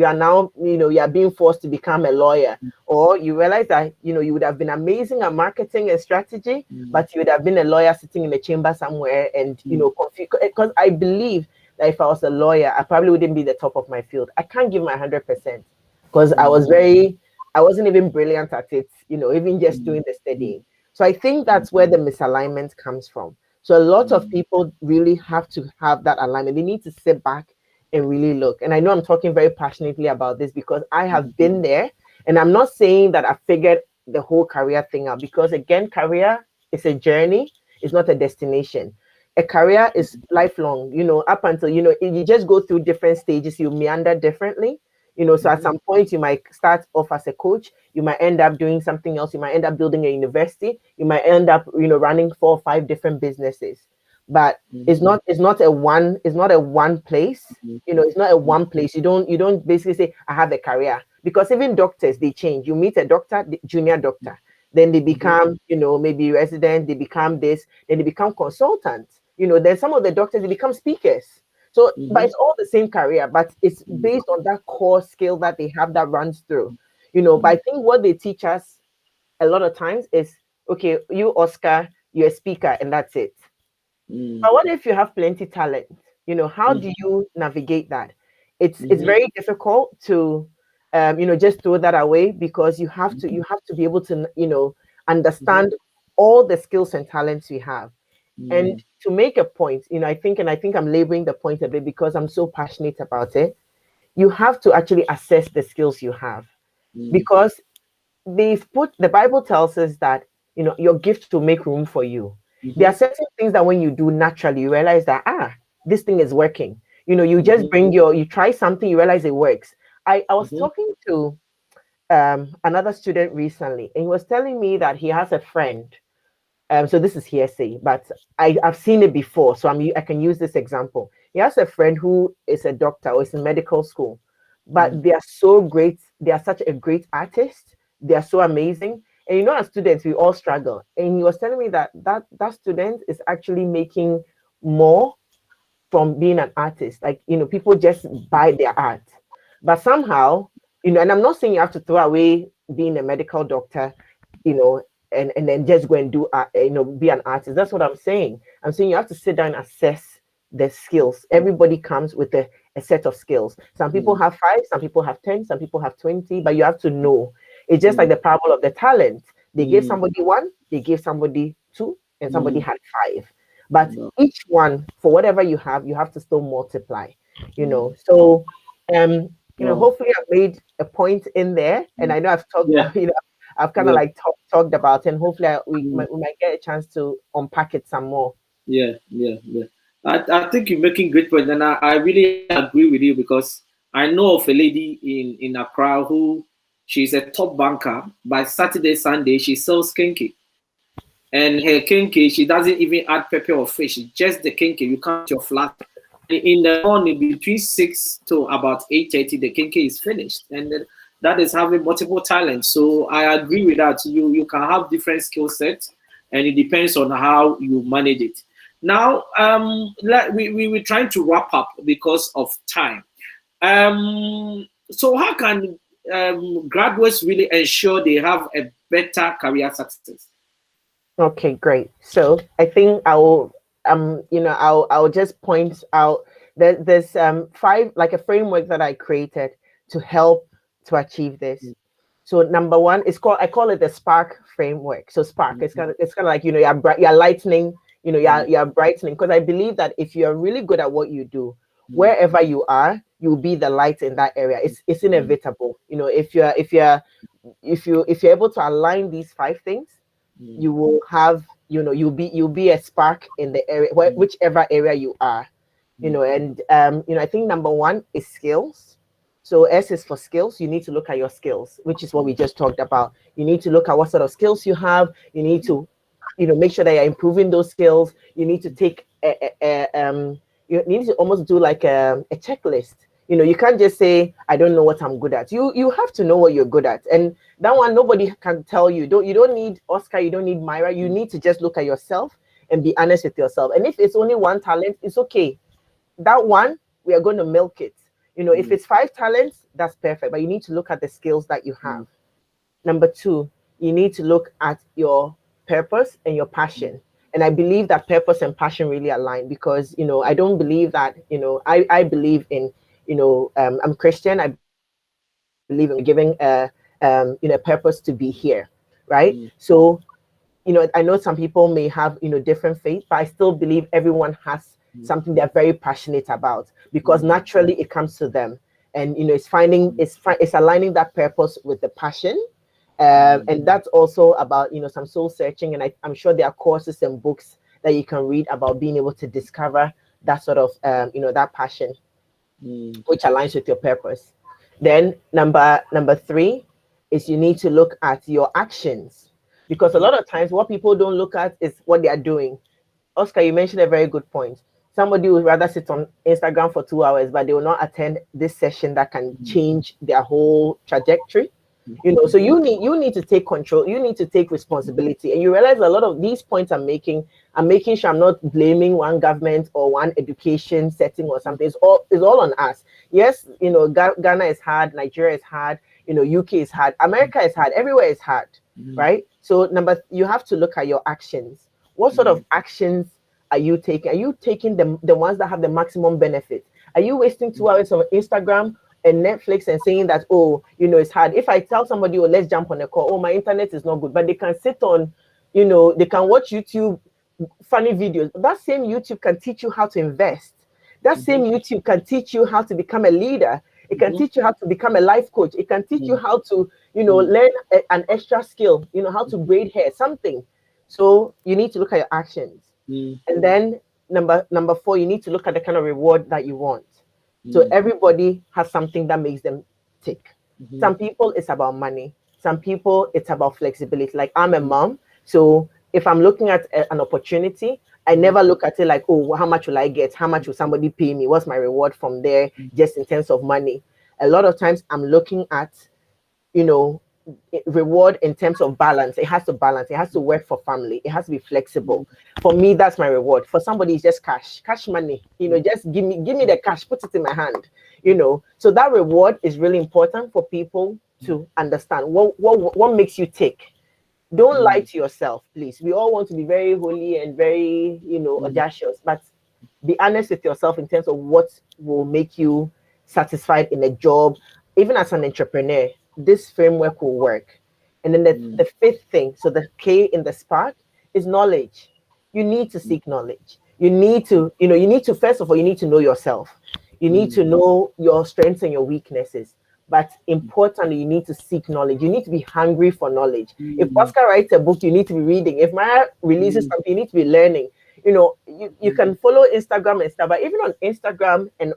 are now, you are being forced to become a lawyer. Or you realize that you would have been amazing at marketing and strategy, but you would have been a lawyer sitting in a chamber somewhere and confused. Because I believe that if I was a lawyer, I probably wouldn't be the top of my field. I can't give my 100% because I wasn't even brilliant at it, even just doing the studying. So I think that's where the misalignment comes from. So a lot of people really have to have that alignment. They need to sit back and really look. And I know I'm talking very passionately about this because I have been there. And I'm not saying that I figured the whole career thing out, because again, career is a journey, it's not a destination. A career is lifelong, up until, you just go through different stages, you meander differently. So at some point you might start off as a coach, you might end up doing something else, you might end up building a university, you might end up, running 4 or 5 different businesses. But it's not a one place, it's not a one place. You don't basically say I have a career, because even doctors, they change. You meet a doctor, the junior doctor, then they become, maybe resident, they become this, then they become consultants. Then some of the doctors, they become speakers. So, but it's all the same career, but it's based on that core skill that they have that runs through. But I think what they teach us a lot of times is, okay, you, Oscar, you're a speaker, and that's it. But what if you have plenty talent? How do you navigate that? It's very difficult to just throw that away, because you have to be able to understand all the skills and talents you have. And to make a point, I think I'm laboring the point a bit because I'm so passionate about it. You have to actually assess the skills you have, because the Bible tells us that your gift will make room for you. There are certain things that when you do naturally, you realize that this thing is working. You just you try something, you realize it works. I was talking to another student recently, and he was telling me that he has a friend. So this is hearsay, but I've seen it before, so I can use this example. He has a friend who is a doctor or is in medical school, but they are so great. They are such a great artist. They are so amazing. And as students, we all struggle. And he was telling me that student is actually making more from being an artist. Like, people just buy their art. But somehow, and I'm not saying you have to throw away being a medical doctor, and then just go and do, be an artist. That's what I'm saying. I'm saying you have to sit down and assess the skills. Everybody comes with a set of skills. Some people have 5, some people have 10, some people have 20, but you have to know. It's just like the parable of the talent. They gave somebody 1, they gave somebody 2, and somebody had 5. But each one, for whatever you have to still multiply, So, hopefully I've made a point in there. And I know I've talked, I've kind of like talked about it, and hopefully we might get a chance to unpack it some more. I think you're making great points, and I really agree with you, because I know of a lady in Accra who, she's a top banker. By Saturday, Sunday, she sells kinky. And her kinky, she doesn't even add pepper or fish, just the kinky. You come to your flat. In the morning, between 6 to about 8:30, the kinky is finished. And then that is having multiple talents. So I agree with that. You can have different skill sets, and it depends on how you manage it. Now, we're trying to wrap up because of time. So how can graduates really ensure they have a better career success? Okay, great. So I think I'll just point out that there's 5, like a framework that I created to help to achieve this. So number 1 is I call it the Spark framework. So Spark, it's kind of like you're lightening, you're brightening, because I believe that if you're really good at what you do, wherever you are, you'll be the light in that area. It's inevitable. If you're able to align these 5 things, you will have, you'll be a spark in the area, whichever area you are, and I think number 1 is skills. So S is for skills. You need to look at your skills, which is what we just talked about. You need to look at what sort of skills you have. You need to make sure that you're improving those skills. You need to take you need to almost do like a checklist. You can't just say, I don't know what I'm good at. You have to know what you're good at. And that one, nobody can tell you. You don't need Oscar, you don't need Myrah. You need to just look at yourself and be honest with yourself. And if it's only one talent, it's okay. That one, we are going to milk it. If it's 5 talents, that's perfect. But you need to look at the skills that you have. Number 2, you need to look at your purpose and your passion. And I believe that purpose and passion really align, because I don't believe that I believe in I'm Christian. I believe in giving a purpose to be here, right? So I know some people may have different faith, but I still believe everyone has something they're very passionate about, because naturally it comes to them. And it's aligning that purpose with the passion. And that's also about some soul searching, and I'm sure there are courses and books that you can read about being able to discover that sort of that passion, which aligns with your purpose. Then number 3 is you need to look at your actions, because a lot of times what people don't look at is what they are doing. Oscar, you mentioned a very good point. Somebody would rather sit on Instagram for 2 hours, but they will not attend this session that can change their whole trajectory. So you need to take control. You need to take responsibility. And you realize a lot of these points I'm making sure I'm not blaming one government or one education setting or something. It's all on us. Yes, Ghana is hard, Nigeria is hard, UK is hard, America is hard, everywhere is hard, right? So you have to look at your actions. What sort of actions are you taking? Are you taking the ones that have the maximum benefit? Are you wasting 2 hours on Instagram and Netflix and saying that, it's hard? If I tell somebody, let's jump on a call, my internet is not good, but they can sit on, they can watch YouTube funny videos. That same YouTube can teach you how to invest. That same YouTube can teach you how to become a leader. It can teach you how to become a life coach. It can teach you how to, learn an extra skill, how to braid hair, something. So you need to look at your actions. And then number 4, you need to look at the kind of reward that you want. So everybody has something that makes them tick. Some people, it's about money. Some people, it's about flexibility. Like, I'm a mom, so if I'm looking at an opportunity, I never look at it like, how much will I get? How much will somebody pay me? What's my reward from there, just in terms of money? A lot of times I'm looking at, reward in terms of balance. It has to balance. It has to work for family. It has to be flexible. For me, that's my reward. For somebody, it's just cash money. Just give me the cash, put it in my hand. So that reward is really important for people to understand. What makes you tick? Don't lie to yourself, please. We all want to be very holy and very, audacious, but be honest with yourself in terms of what will make you satisfied in a job. Even as an entrepreneur, this framework will work. And then the 5th thing, so the K in the spark, is knowledge. You need to seek knowledge. You need to, first of all, you need to know yourself. You need to know your strengths and your weaknesses. But importantly, you need to seek knowledge. You need to be hungry for knowledge. If Oscar writes a book, you need to be reading. If Myrah releases something, you need to be learning. You can follow Instagram and stuff, but even on Instagram and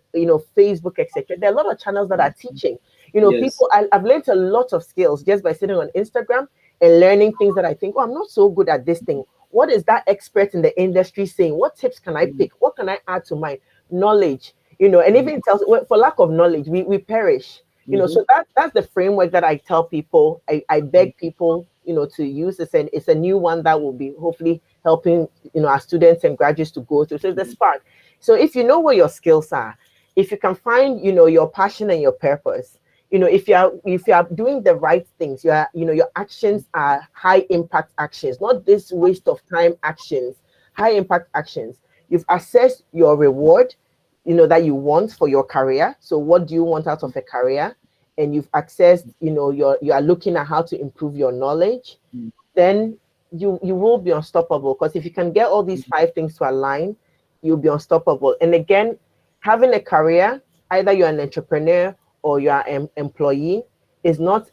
Facebook, etc., there are a lot of channels that are teaching. People, I've learned a lot of skills just by sitting on Instagram and learning things that I think, I'm not so good at this thing. What is that expert in the industry saying? What tips can I pick? What can I add to my knowledge? And even tells, for lack of knowledge, we perish. So that's the framework that I tell people. I beg people, to use this, and it's a new one that will be hopefully helping, our students and graduates to go through. So it's the spark. So if you know what your skills are, if you can find, your passion and your purpose, if you are doing the right things, your actions are high impact actions, not this waste of time actions, high impact actions. You've assessed your reward, that you want for your career. So what do you want out of a career? And you've accessed, you are looking at how to improve your knowledge, then you will be unstoppable. Because if you can get all these 5 things to align, you'll be unstoppable. And again, having a career, either you're an entrepreneur or you're an employee, is not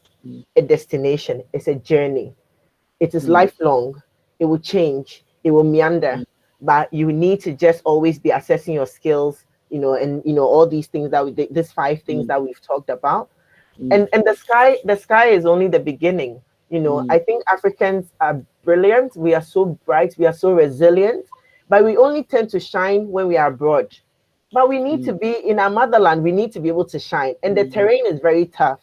a destination, it's a journey. It is lifelong. It will change, it will meander, but you need to just always be assessing your skills, and all these things these 5 things that we've talked about. And the sky is only the beginning. I think Africans are brilliant, we are so bright, we are so resilient, but we only tend to shine when we are abroad. But we need to be in our motherland, we need to be able to shine. And the terrain is very tough.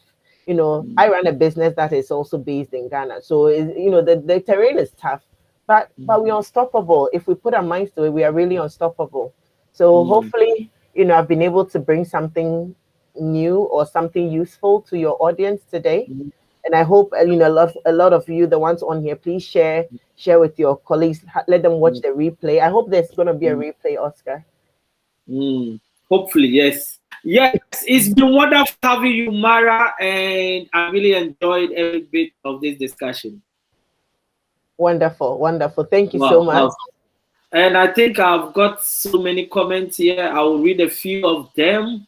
I run a business that is also based in Ghana. So, the terrain is tough, but we're unstoppable. If we put our minds to it, we are really unstoppable. So hopefully, I've been able to bring something new or something useful to your audience today. And I hope, a lot of you, the ones on here, please share with your colleagues, let them watch the replay. I hope there's going to be a replay, Oscar. Hopefully, yes. Yes, it's been wonderful having you, Myrah, and I really enjoyed every bit of this discussion. Wonderful, wonderful. Thank you so much. And I think I've got so many comments here. I will read a few of them.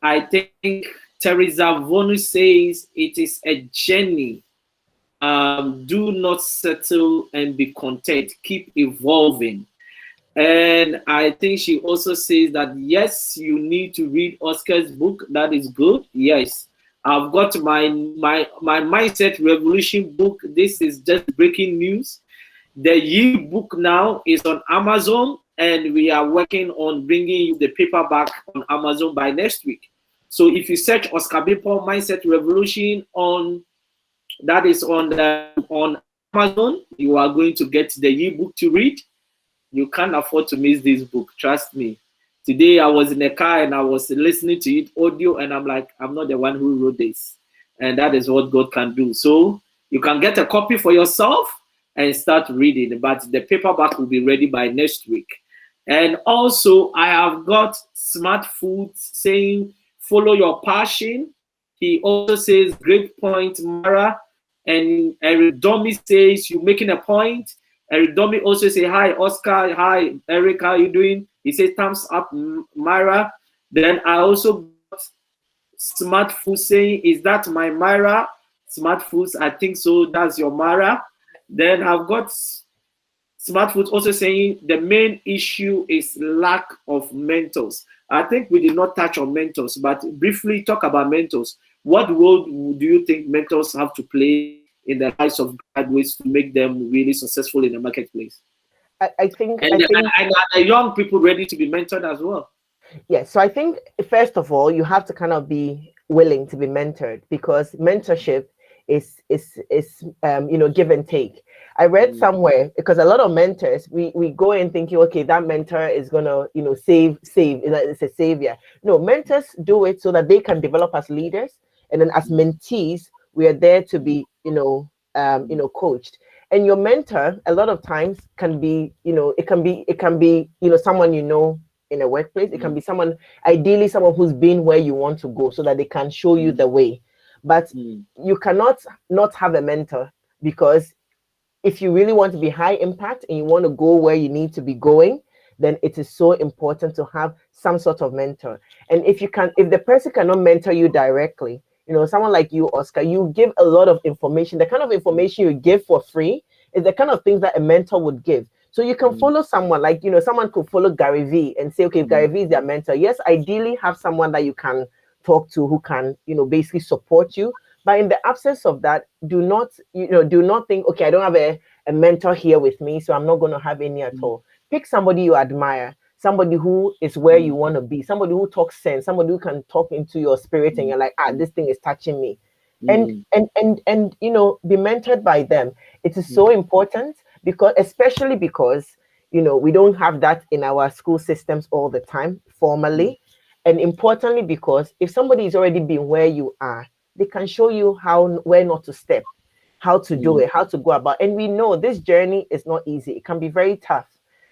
I think Teresa Vonu says, it is a journey. Do not settle and be content. Keep evolving. And I think she also says that, yes, you need to read Oscar's book. That is good. Yes. I've got my Mindset Revolution book. This is just breaking news. The e-book now is on Amazon, and we are working on bringing you the paperback on Amazon by next week. So if you search Oscar B. Paul Mindset Revolution on Amazon, you are going to get the e-book to read. You can't afford to miss this book, trust me. Today I was in a car and I was listening to it audio, and I'm like, I'm not the one who wrote this. And that is what God can do. So you can get a copy for yourself and start reading, but the paperback will be ready by next week. And also I have got Smart Foods saying, follow your passion. He also says, great point, Myrah. And Eric Domi says, you're making a point. Eric Domi also say, hi, Oscar. Hi, Eric, how you doing? He says, thumbs up, Myrah. Then I also got Smart Foods saying, is that my Myrah? Smart Foods, I think so. That's your Myrah. Then I've got Smart Foods also saying, the main issue is lack of mentors. I think we did not touch on mentors, but briefly talk about mentors. What role do you think mentors have to play in the lives of graduates to make them really successful in the marketplace? I think the young people ready to be mentored as well. Yeah, so I think first of all, you have to kind of be willing to be mentored, because mentorship is give and take. I read somewhere, because a lot of mentors, we go in thinking, okay, that mentor is gonna save, it's a savior. No, mentors do it so that they can develop as leaders, and then as mentees, we are there to be coached. And your mentor a lot of times can be it can be someone in a workplace. It can be someone, ideally someone who's been where you want to go, so that they can show you the way. But you cannot not have a mentor, because if you really want to be high impact and you want to go where you need to be going, then it is so important to have some sort of mentor. And if the person cannot mentor you directly, someone like you, Oscar, you give a lot of information. The kind of information you give for free is the kind of things that a mentor would give. So you can follow someone like, someone could follow Gary Vee and say, okay, Gary Vee is their mentor. Yes, ideally have someone that you can talk to who can, basically support you. But in the absence of that, do not think, okay, I don't have a mentor here with me, so I'm not going to have any at all. Pick somebody you admire, somebody who is where you want to be, somebody who talks sense, somebody who can talk into your spirit and you're like, this thing is touching me. And be mentored by them. It is so important, especially because we don't have that in our school systems all the time formally. And importantly, because if somebody is already been where you are, they can show you where not to step, how to do it, how to go about. And we know this journey is not easy. It can be very tough.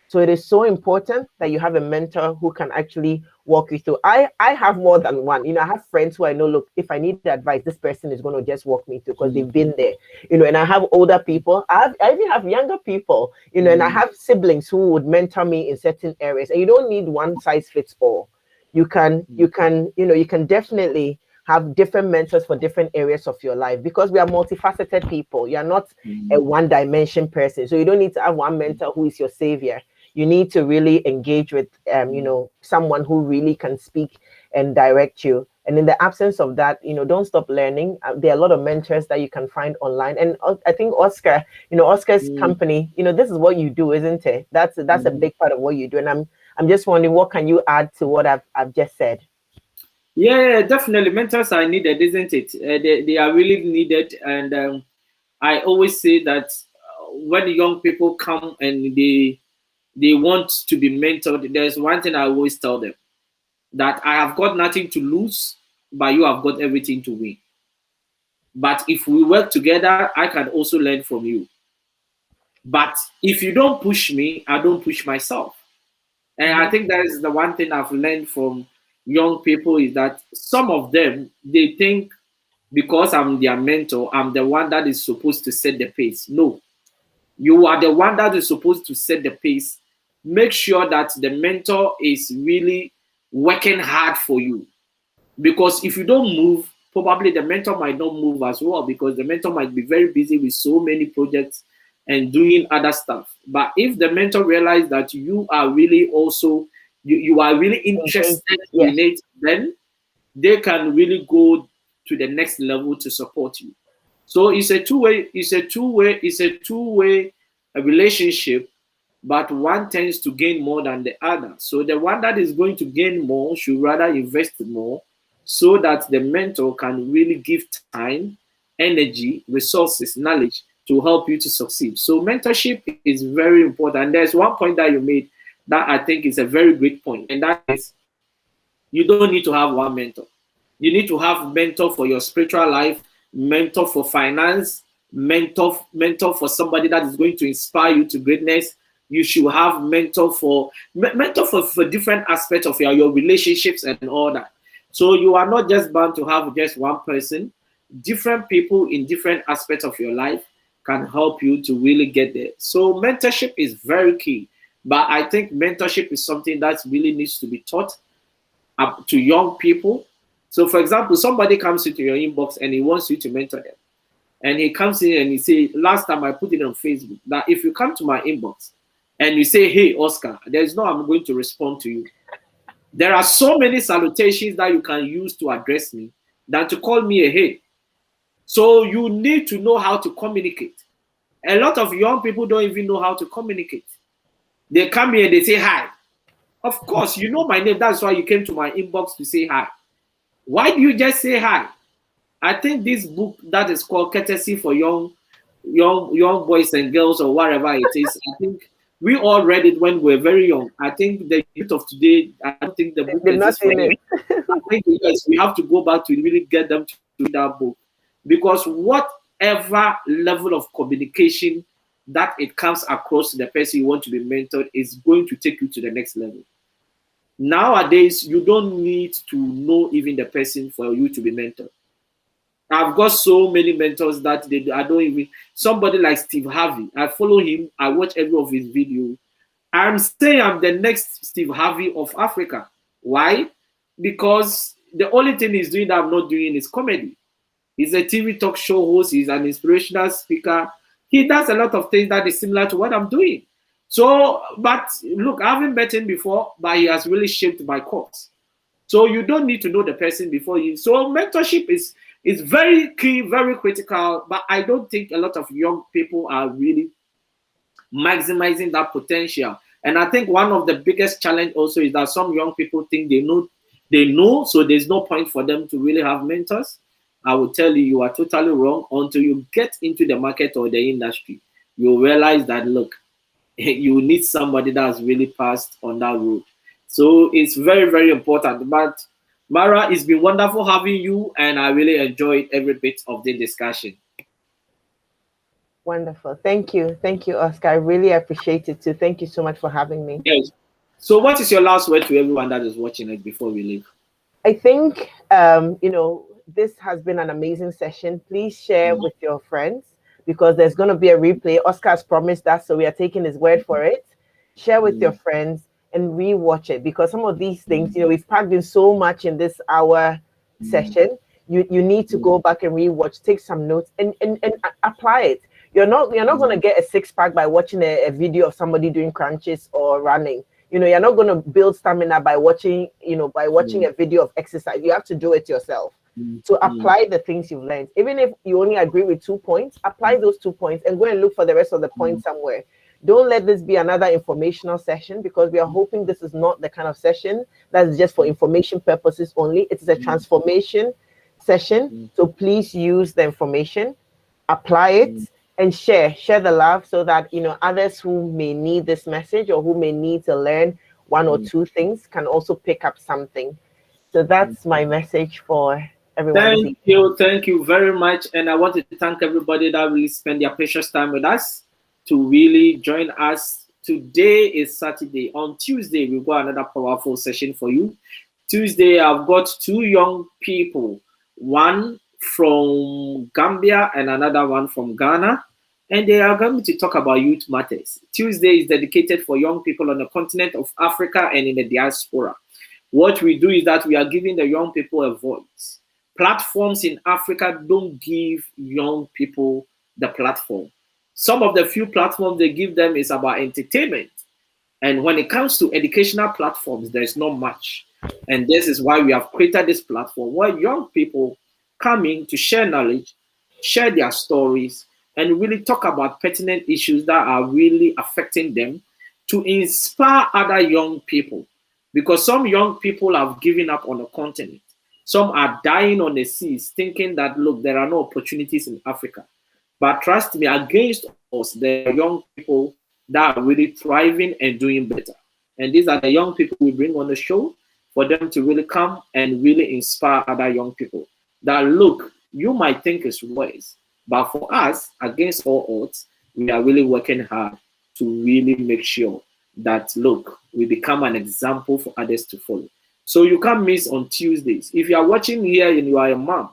So it is so important that you have a mentor who can actually walk you through. I have more than one. I have friends who I know, look, if I need advice, this person is going to just walk me through, because they've been there. And I have older people. I even have younger people, and I have siblings who would mentor me in certain areas. And you don't need one size fits all. You can definitely have different mentors for different areas of your life, because we are multifaceted people. You're not a one-dimension person. So you don't need to have one mentor who is your savior. You need to really engage with, someone who really can speak and direct you And in the absence of that, don't stop learning. There are a lot of mentors that you can find online. And I think Oscar, Oscar's company, this is what you do, isn't it? That's a big part of what you do. And I'm just wondering, what can you add to what I've just said? Yeah, definitely. Mentors are needed, isn't it? They are really needed. And I always say that when young people come and they want to be mentored, there's one thing I always tell them, that I have got nothing to lose, but you have got everything to win. But if we work together, I can also learn from you. But if you don't push me, I don't push myself. And I think that is the one thing I've learned from young people, is that some of them, they think because I'm their mentor, I'm the one that is supposed to set the pace. No, you are the one that is supposed to set the pace. Make sure that the mentor is really working hard for you. Because if you don't move, probably the mentor might not move as well, because the mentor might be very busy with so many projects and doing other stuff. But if the mentor realizes that you are really also, you are really interested in it, then they can really go to the next level to support you. So it's a two-way relationship, but one tends to gain more than the other. So the one that is going to gain more should rather invest more, so that the mentor can really give time, energy, resources, knowledge to help you to succeed. So mentorship is very important. And there's one point that you made that I think is a very great point, and that is, you don't need to have one mentor. You need to have mentor for your spiritual life, mentor for finance, mentor for somebody that is going to inspire you to greatness. You should have mentor for different aspects of your relationships and all that. So you are not just bound to have just one person. Different people in different aspects of your life can help you to really get there. So mentorship is very key. But I think mentorship is something that really needs to be taught to young people. So for example, somebody comes into your inbox and he wants you to mentor them. And he comes in and he says, last time I put it on Facebook, that if you come to my inbox and you say, hey, Oscar, there's no I'm going to respond to you. There are so many salutations that you can use to address me than to call me a hey. So you need to know how to communicate. A lot of young people don't even know how to communicate. They come here and they say hi. Of course, you know my name. That's why you came to my inbox to say hi. Why do you just say hi? I think this book that is called Courtesy for Young Boys and Girls, or whatever it is, I think we all read it when we were very young. I think the youth of today, I don't think the book exists for them. I think yes, we have to go back to really get them to read that book, because whatever level of communication that it comes across to the person you want to be mentored is going to take you to the next level. Nowadays, you don't need to know even the person for you to be mentored. I've got so many mentors that I don't even, somebody like Steve Harvey, I follow him, I watch every of his videos. I'm saying I'm the next Steve Harvey of Africa. Why? Because the only thing he's doing that I'm not doing is comedy. He's a TV talk show host, he's an inspirational speaker. He does a lot of things that is similar to what I'm doing. So, but look, I haven't met him before, but he has really shaped my course. So you don't need to know the person before you. So mentorship is very key, very critical, but I don't think a lot of young people are really maximizing that potential. And I think one of the biggest challenge also is that some young people think they know, so there's no point for them to really have mentors. I will tell you, you are totally wrong. Until you get into the market or the industry, you'll realize that, look, you need somebody that's really passed on that road. So it's very, very important. But Myrah, it's been wonderful having you, and I really enjoyed every bit of the discussion. Wonderful. Thank you. Thank you, Oscar. I really appreciate it too. Thank you so much for having me. Yes. So what is your last word to everyone that is watching it before we leave? I think, this has been an amazing session. Please share with your friends, because there's going to be a replay. Oscar's promised that, so we are taking his word for it. Share with your friends and rewatch it, because some of these things, we've packed in so much in this hour session. You need to go back and rewatch, take some notes, and apply it. You're not going to get a six-pack by watching a video of somebody doing crunches or running. You know, you're not going to build stamina by watching, by watching a video of exercise. You have to do it yourself. So apply the things you've learned. Even if you only agree with 2 points, apply those 2 points and go and look for the rest of the points somewhere. Don't let this be another informational session, because we are hoping this is not the kind of session that's just for information purposes only. It is a transformation session. So please use the information, apply it, and share the love, so that others who may need this message or who may need to learn 1 or 2 things can also pick up something. So that's my message for everyone. Thank you very much. And I want to thank everybody that really spend their precious time with us to really join us. Today is Saturday. On Tuesday, we've got another powerful session for you. Tuesday, I've got 2 young people, one from Gambia and another one from Ghana, and they are going to talk about youth matters. Tuesday is dedicated for young people on the continent of Africa and in the diaspora. What we do is that we are giving the young people a voice. Platforms in Africa don't give young people the platform. Some of the few platforms they give them is about entertainment. And when it comes to educational platforms, there's not much. And this is why we have created this platform where young people come in to share knowledge, share their stories, and really talk about pertinent issues that are really affecting them, to inspire other young people. Because some young people have given up on the continent. Some are dying on the seas thinking that, look, there are no opportunities in Africa. But trust me, against us, there are young people that are really thriving and doing better. And these are the young people we bring on the show for them to really come and really inspire other young people. That, look, you might think it's worse, but for us, against all odds, we are really working hard to really make sure that, look, we become an example for others to follow. So you can't miss on Tuesdays. If you are watching here and you are a mom,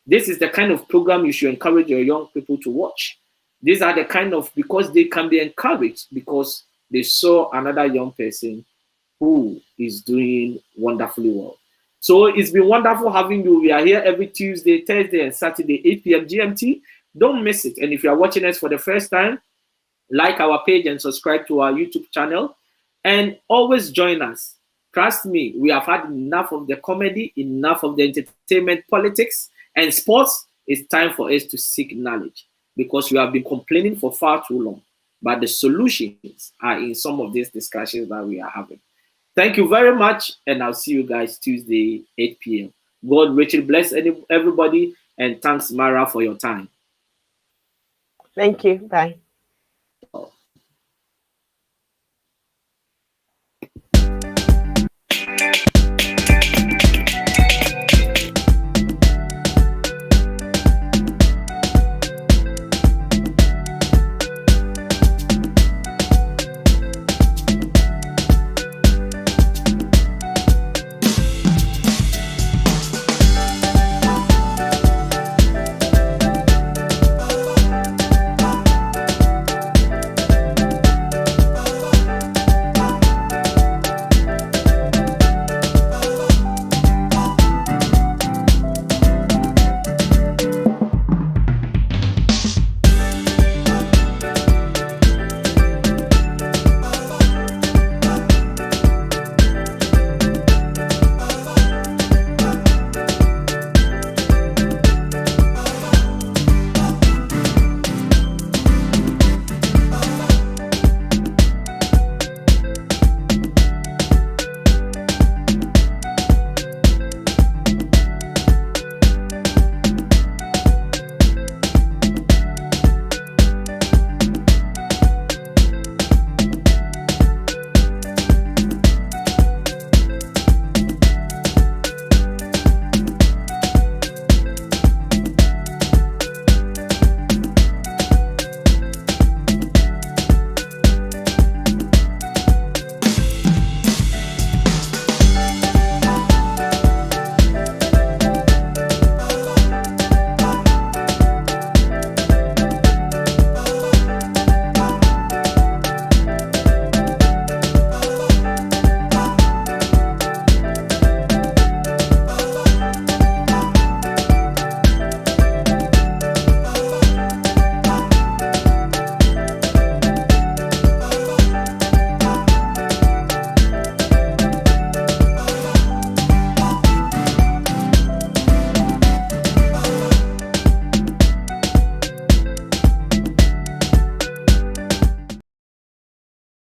this is the kind of program you should encourage your young people to watch. These are the kind of, because they can be encouraged because they saw another young person who is doing wonderfully well. So it's been wonderful having you. We are here every Tuesday, Thursday, and Saturday, 8 p.m. GMT. Don't miss it. And if you are watching us for the first time, like our page and subscribe to our YouTube channel. And always join us. Trust me, we have had enough of the comedy, enough of the entertainment, politics, and sports. It's time for us to seek knowledge, because we have been complaining for far too long. But the solutions are in some of these discussions that we are having. Thank you very much, and I'll see you guys Tuesday, 8 p.m. God richly bless everybody, and thanks, Myrah, for your time. Thank you. Bye.